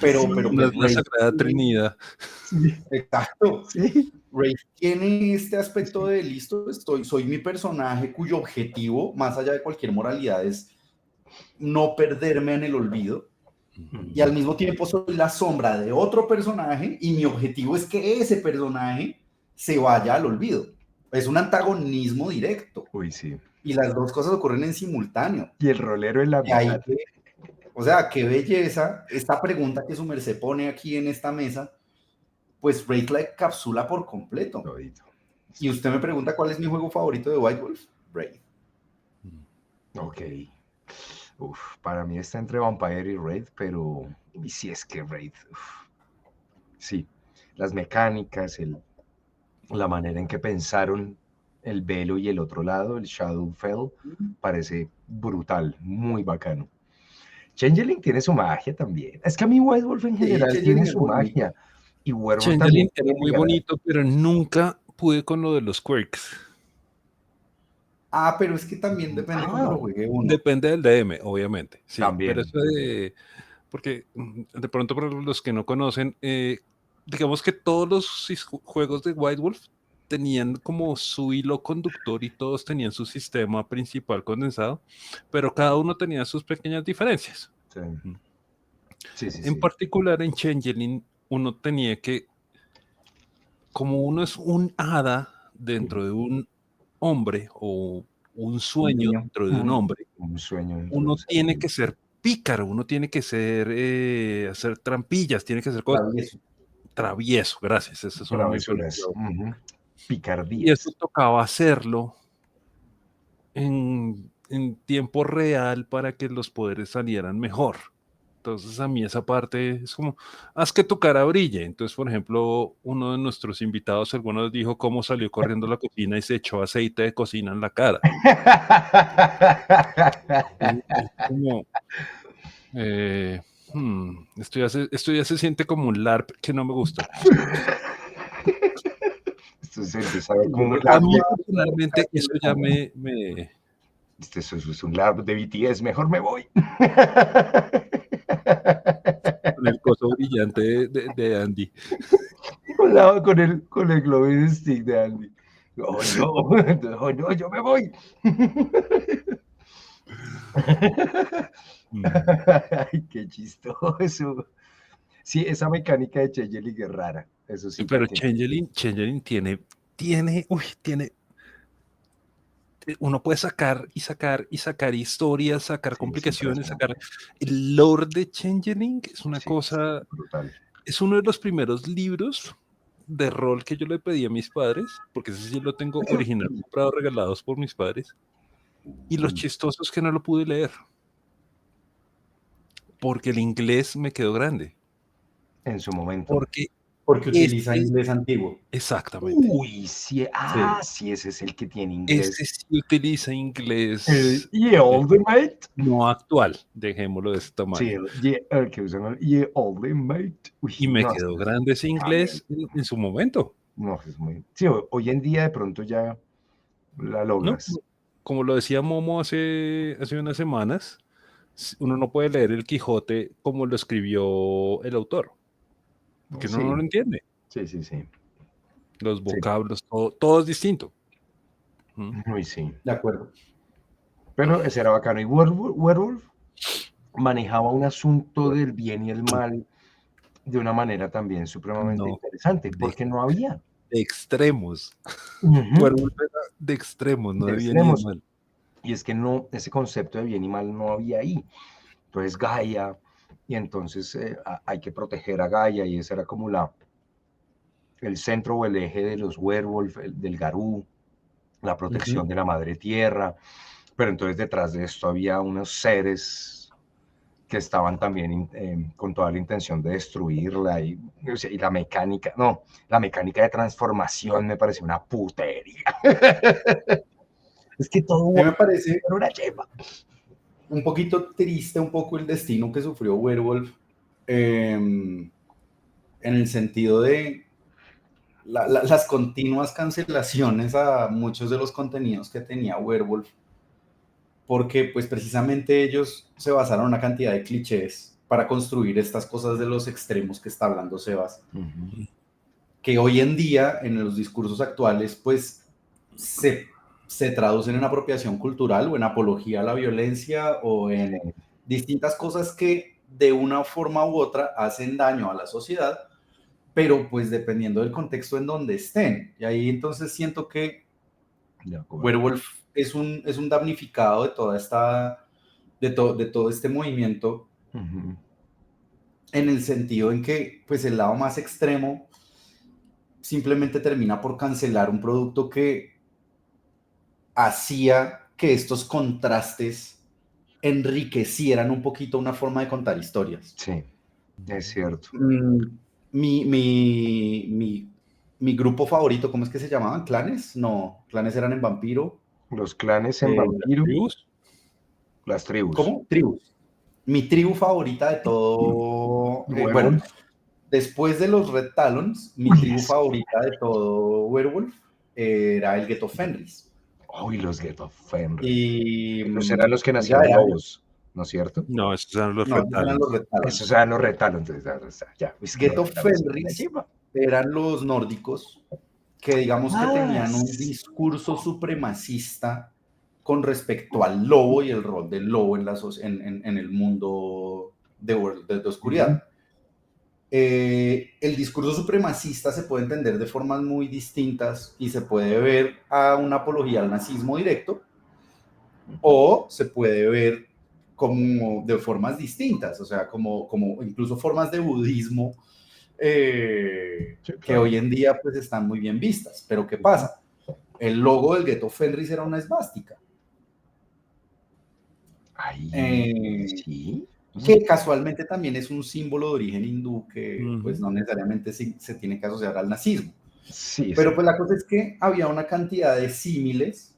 Pero la Sagrada Trinidad. Sí. Exacto. Sí. Wraith tiene este aspecto de listo, soy mi personaje cuyo objetivo, más allá de cualquier moralidad, es no perderme en el olvido. Y al mismo tiempo soy la sombra de otro personaje y mi objetivo es que ese personaje se vaya al olvido. Es un antagonismo directo. Uy, sí. Y las dos cosas ocurren en simultáneo. Y el rolero en la mitad. O sea, qué belleza. Esta pregunta que su merced pone aquí en esta mesa, pues Wraith la encapsula por completo. Y usted me pregunta cuál es mi juego favorito de White Wolf. Wraith. Ok. Para mí está entre Vampire y Wraith, pero... Y si es que Wraith... Sí, las mecánicas, la manera en que pensaron el velo y el otro lado, el Shadowfell, parece brutal, muy bacano. Changeling tiene su magia también. Es que a mí White Wolf en general tiene su magia. Y Werewolf Changeling también era tiene muy ligar. bonito, pero nunca pude con lo de los quirks. Pero es que también depende cómo Ah, lo juegue uno. Depende del DM, obviamente, sí. También. Pero eso de... Porque de pronto para los que no conocen, digamos que todos los juegos de White Wolf tenían como su hilo conductor y todos tenían su sistema principal condensado, pero cada uno tenía sus pequeñas diferencias. Sí. Sí, sí, En sí. particular en Changeling uno tenía que, como uno es un hada dentro de un hombre o un sueño niño. dentro de un hombre, Un sueño dentro de uno un tiene sueño. que ser pícaro, uno tiene que ser, hacer trampillas, tiene que hacer cosas. Travieso. Travieso, gracias, esa es una muy buena Travesuras. palabra. Y eso Picardías. tocaba hacerlo en tiempo real para que los poderes salieran mejor. Entonces a mí esa parte es como, haz que tu cara brille. Entonces, por ejemplo, uno de nuestros invitados alguna vez dijo cómo salió corriendo a la cocina y se echó aceite de cocina en la cara. Es como, esto ya se siente como un LARP que no me gusta. Esto se empieza a ver como un A LARP mí de, personalmente eso ya me eso es un LARP de BTS, mejor me voy. con el coso brillante de Andy. Con el glowing stick de Andy. Oh no, oh, no, yo me voy. Ay, qué chistoso. Sí, esa mecánica de Changeling es rara. Eso sí la Pero tiene. Changeling tiene, uno puede sacar y sacar y sacar historias, sacar Sí, es complicaciones, impresionante. sacar el lore de Changeling, es una Sí, cosa, brutal. es uno de los primeros libros de rol que yo le pedí a mis padres, porque ese sí lo tengo original, comprado, regalados por mis padres, y lo chistoso es que no lo pude leer, porque el inglés me quedó grande, En su momento. porque Porque utiliza este, inglés antiguo. exactamente, Uy, sí, Sí. sí, ese es el que tiene este inglés. sí utiliza El inglés Ye Ultimate. no actual, dejémoslo de esta Sí, manera. el que usan el Ye Ultimate. Uy, Y me no, quedó grande ese también. inglés en su momento, No, es muy. Sí, hoy en día de pronto ya la ¿no? logras. Como lo decía Momo hace unas semanas, uno no puede leer el Quijote como lo escribió el autor, porque uno no Sí, lo entiende. sí, sí, sí. Los Sí, vocablos, todo es distinto. ¿Mm? uy, sí. De acuerdo. Pero ese era bacano. Y Werewolf manejaba un asunto del bien y el mal de una manera también supremamente No, interesante, de, porque no había. de extremos. Ujú. Werewolf era de extremos, no De de bien y de extremos. mal. Y es que no, ese concepto de bien y mal no había ahí. Entonces Gaia, y entonces hay que proteger a Gaia, y ese era como el centro o el eje de los werewolf, del Garú, la protección Ujú. de la madre tierra. Pero entonces detrás de esto había unos seres que estaban también con toda la intención de destruirla, o sea, y la mecánica, no, la mecánica de transformación me pareció una putería. Es que todo A mí me parece era una chepa. un poquito triste un poco el destino que sufrió Werewolf, en el sentido de las continuas cancelaciones a muchos de los contenidos que tenía Werewolf, porque pues precisamente ellos se basaron en una cantidad de clichés para construir estas cosas de los extremos que está hablando Sebas, que hoy en día en los discursos actuales pues se traducen en apropiación cultural o en apología a la violencia o en Sí, distintas cosas que de una forma u otra hacen daño a la sociedad, pero pues dependiendo del contexto en donde estén. Y ahí entonces siento que de acuerdo. Werewolf es un damnificado de toda esta, de todo este movimiento, Ujú. en el sentido en que pues el lado más extremo simplemente termina por cancelar un producto que hacía que estos contrastes enriquecieran un poquito una forma de contar historias. Sí, es cierto. Mm, mi grupo favorito, ¿cómo es que se llamaban? ¿Clanes? No, clanes eran en Vampiro. Los clanes en Eh, Vampiro, ¿Tribus? las tribus. ¿Cómo? Tribus. Mi tribu favorita de todo, bueno, Werewolf. Después de los Red Talons, mi tribu favorita de todo Werewolf era el Ghetto Fenris. Uy, los Ghetto Fenris. Y Esos eran los que nacían lobos, ¿no es cierto? No, esos eran los no, esos eran los Red Talons. Esos eran los Red Talons, entonces ya. Ghetto Fenris eran los nórdicos que digamos que tenían un discurso supremacista con respecto al lobo y el rol del lobo en el mundo de oscuridad. El discurso supremacista se puede entender de formas muy distintas y se puede ver a una apología al nazismo directo o se puede ver como de formas distintas, o sea, como incluso formas de budismo sí, claro, que hoy en día pues están muy bien vistas. Pero ¿qué pasa? El logo del Ghetto Fenris era una esvástica. Sí. Que casualmente también es un símbolo de origen hindú que pues no necesariamente se tiene que asociar al nazismo. Sí, pero pues la cosa es que había una cantidad de símiles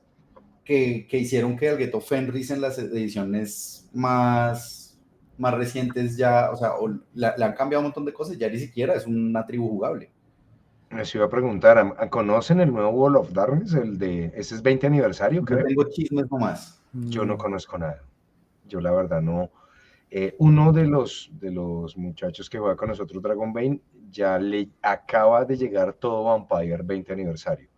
que hicieron que el Ghetto Fenris en las ediciones más recientes ya, o sea, le han cambiado un montón de cosas, ya ni siquiera es una tribu jugable. Les iba a preguntar, ¿conocen el nuevo World of Darkness? Ese es 20 aniversario, creo. Yo tengo chismes nomás. Yo no conozco nada. Yo la verdad no. Uno de los muchachos que juega con nosotros Dragonbane ya le acaba de llegar todo Vampire 20 aniversario.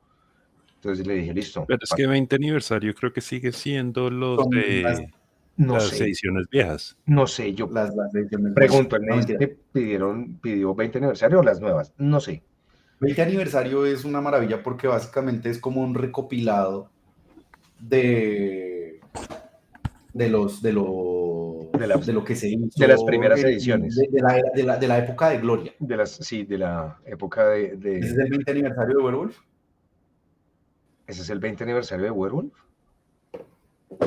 Entonces le dije, listo. Pero es que 20 aniversario creo que sigue siendo los de las ediciones viejas. No sé, yo las ediciones pregunto, ¿pidió 20 aniversario o las nuevas? No sé. 20 aniversario es una maravilla porque básicamente es como un recopilado de lo que se hizo de las primeras ediciones de la época de gloria, de la época de ¿ese es el 20 aniversario de Werewolf? ¿Ese es el 20 aniversario de Werewolf?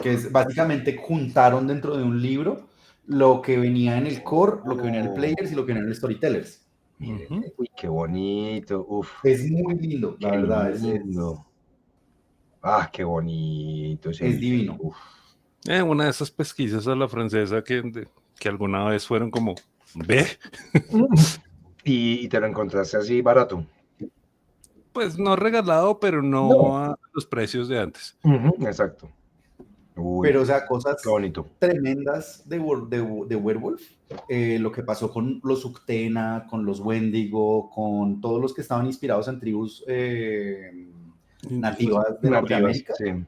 Que es básicamente juntaron dentro de un libro lo que venía en el core, lo que venía en el Players y lo que venía en el Storytellers. Uy, qué bonito. Uf, es muy lindo, la verdad. Lindo. Qué bonito. Es divino. Uf. Una de esas pesquisas a la francesa que alguna vez fueron como, ¿ve? ¿Y te lo encontraste así barato? Pues no regalado, pero no a los precios de antes. Exacto. Uy, pero o sea, cosas bonito, tremendas de Werewolf. Lo que pasó con los Uctena, con los Wendigo, con todos los que estaban inspirados en tribus nativas de Norteamérica. Sí.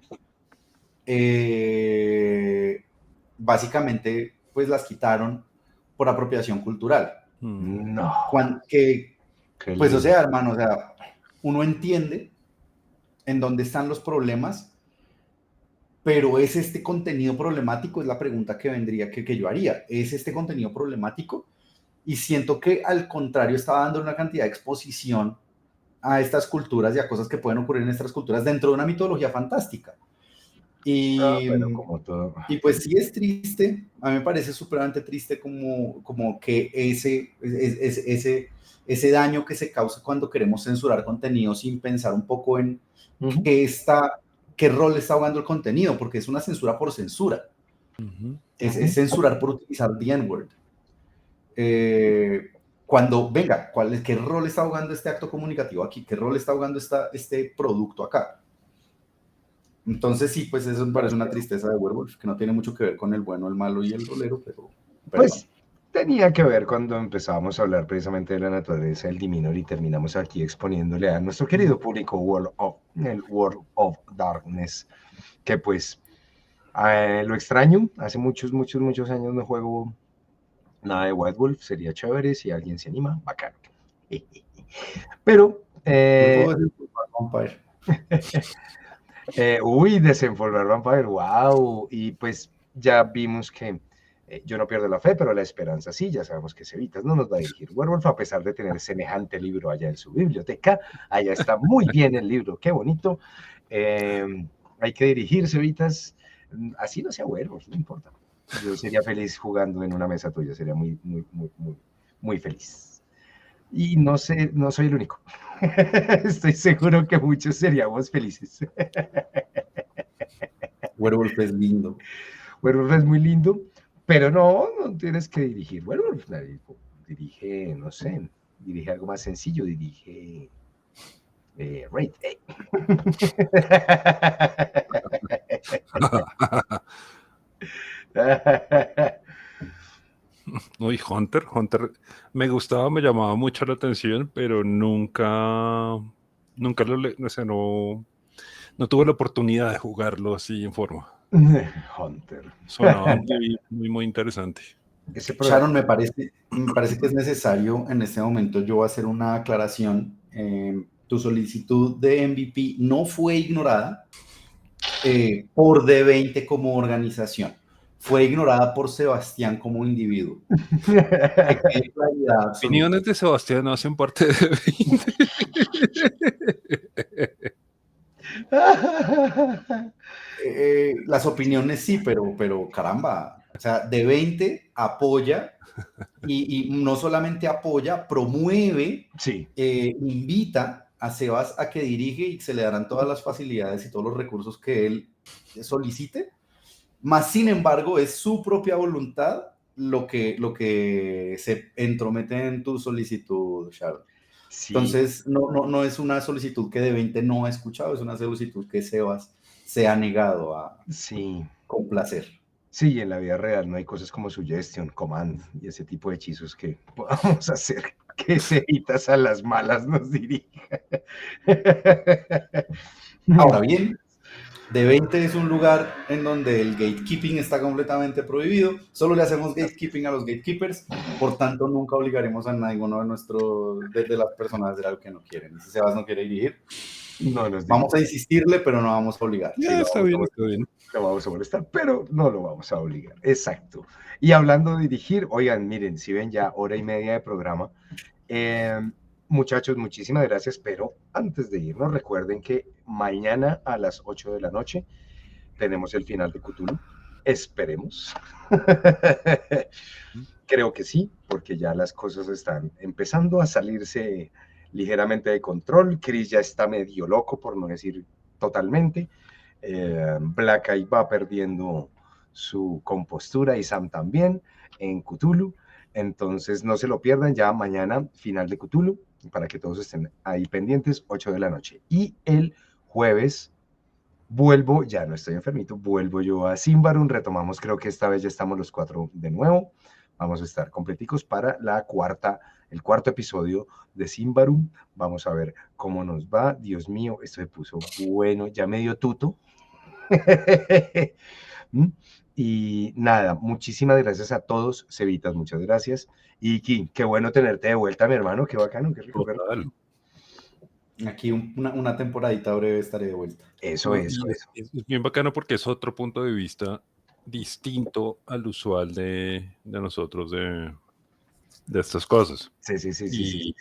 Básicamente, pues las quitaron por apropiación cultural. No. Pues, o sea, hermano, o sea, uno entiende en dónde están los problemas, pero ¿es este contenido problemático? Es la pregunta que vendría, que yo haría. ¿Es este contenido problemático? Y siento que al contrario estaba dando una cantidad de exposición a estas culturas y a cosas que pueden ocurrir en estas culturas dentro de una mitología fantástica. Y, bueno, como todo. Y pues sí es triste, a mí me parece supremamente triste como que ese daño que se causa cuando queremos censurar contenido sin pensar un poco en qué rol está jugando el contenido, porque es una censura por censura. Es censurar por utilizar the N-word. Cuando, venga, ¿qué rol está jugando este acto comunicativo aquí? ¿Qué rol está jugando este producto acá? Entonces sí, pues eso me parece una tristeza de Werewolf, que no tiene mucho que ver con el bueno, el malo y el rolero, pero pues tenía que ver cuando empezábamos a hablar precisamente de la naturaleza del Diminor y terminamos aquí exponiéndole a nuestro querido público el World of Darkness, que pues lo extraño, hace muchos años no juego nada de White Wolf, sería chévere si alguien se anima, bacano. Pero desenvolver Vampire, wow, y pues ya vimos que yo no pierdo la fe, pero la esperanza sí, ya sabemos que Cevitas no nos va a dirigir Werewolf, a pesar de tener semejante libro allá en su biblioteca, allá está muy bien el libro, qué bonito, hay que dirigir Cevitas, así no sea Werewolf, no importa, yo sería feliz jugando en una mesa tuya, sería muy feliz, y no sé, no soy el único. Estoy seguro que muchos seríamos felices. Werewolf es lindo. Werewolf es muy lindo, pero no tienes que dirigir Werewolf. Dirige, no sé, dirige algo más sencillo, dirige Raid. Uy, Hunter me gustaba, me llamaba mucho la atención, pero nunca o sea, no tuve la oportunidad de jugarlo así en forma. Hunter. Sonaba muy interesante. Ese programa. Sharon, me parece que es necesario en este momento yo hacer una aclaración. Tu solicitud de MVP no fue ignorada por D20 como organización. Fue ignorada por Sebastián como individuo. Que quede claridad absoluta. Opiniones de Sebastián no hacen parte de 20. Las opiniones sí, pero caramba, o sea, D20 apoya y no solamente apoya, promueve, Sí. invita a Sebas a que dirige y se le darán todas las facilidades y todos los recursos que él solicite, más sin embargo es su propia voluntad lo que se entromete en tu solicitud, Sharon. Sí. Entonces, no es una solicitud que D20 no ha escuchado, es una solicitud que Sebas se ha negado a complacer. Sí, en la vida real no hay cosas como suggestion, command y ese tipo de hechizos que podamos hacer que Cejitas a las malas nos dirija. Ahora bien, D20 es un lugar en donde el gatekeeping está completamente prohibido. Solo le hacemos gatekeeping a los gatekeepers. Por tanto, nunca obligaremos a ninguno de las personas a hacer algo que no quieren. Y si Sebas no quiere dirigir, vamos a insistirle, pero no vamos a obligar. Sí, está bien. Lo vamos a molestar, pero no lo vamos a obligar. Exacto. Y hablando de dirigir, oigan, miren, si ven ya hora y media de programa. Muchachos, muchísimas gracias, pero antes de irnos, recuerden que mañana a las 8 de la noche tenemos el final de Cthulhu. Esperemos. Creo que sí, porque ya las cosas están empezando a salirse ligeramente de control. Chris ya está medio loco, por no decir totalmente. Black Eye va perdiendo su compostura y Sam también en Cthulhu. Entonces no se lo pierdan, ya mañana final de Cthulhu, para que todos estén ahí pendientes, 8 de la noche. Y el jueves vuelvo, ya no estoy enfermito, vuelvo yo a Symbaroum, retomamos, creo que esta vez ya estamos los 4 de nuevo. Vamos a estar completicos para el cuarto episodio de Symbaroum. Vamos a ver cómo nos va. Dios mío, esto se puso bueno, ya medio tuto. Y nada, muchísimas gracias a todos. Cevitas, muchas gracias. Iki, qué bueno tenerte de vuelta, mi hermano, qué bacano, qué rico. Aquí una temporadita breve estaré de vuelta. Eso. Es bien bacano porque es otro punto de vista distinto al usual de nosotros de estas cosas. Sí.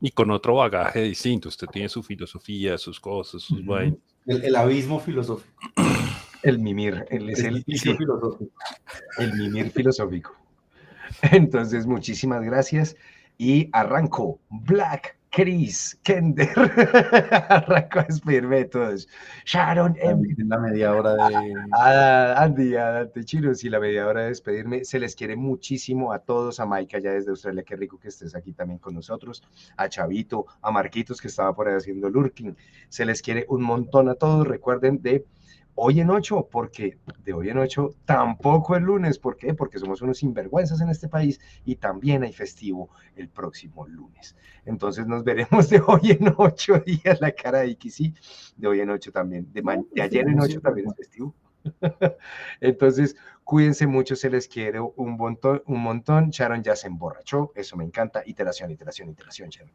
Y con otro bagaje distinto. Usted tiene su filosofía, sus cosas, sus vainas. El abismo filosófico. El mimir, filosófico. El mimir filosófico. Entonces, muchísimas gracias. Y arranco. Black, Chris, Kender. Arranco a despedirme de todos. Sharon, en la media hora de... Andy, a Dante Chiros y la media hora de despedirme. Se les quiere muchísimo a todos, a Maika allá desde Australia, qué rico que estés aquí también con nosotros, a Chavito, a Marquitos que estaba por ahí haciendo lurking. Se les quiere un montón a todos. Recuerden de hoy en 8, porque de hoy en 8 tampoco el lunes. ¿Por qué? Porque somos unos sinvergüenzas en este país y también hay festivo el próximo lunes. Entonces nos veremos de hoy en 8 días, la cara de Iki, sí, de hoy en 8 también, de ayer en 8 también es festivo. Entonces, cuídense mucho, se les quiere un montón. Sharon ya se emborrachó, eso me encanta. Iteración, Sharon.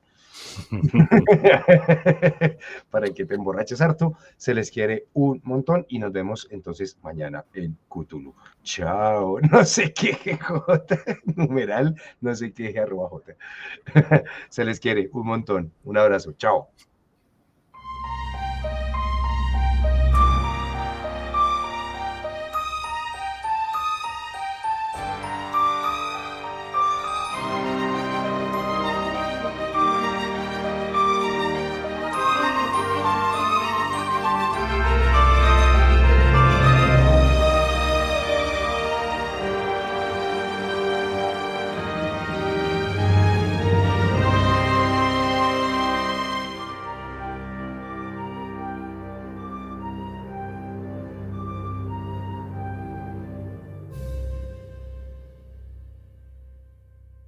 Para que te emborraches harto, se les quiere un montón y nos vemos entonces mañana en Cthulhu. Chao, no sé qué J, numeral, no sé qué @J. Se les quiere un montón. Un abrazo, chao.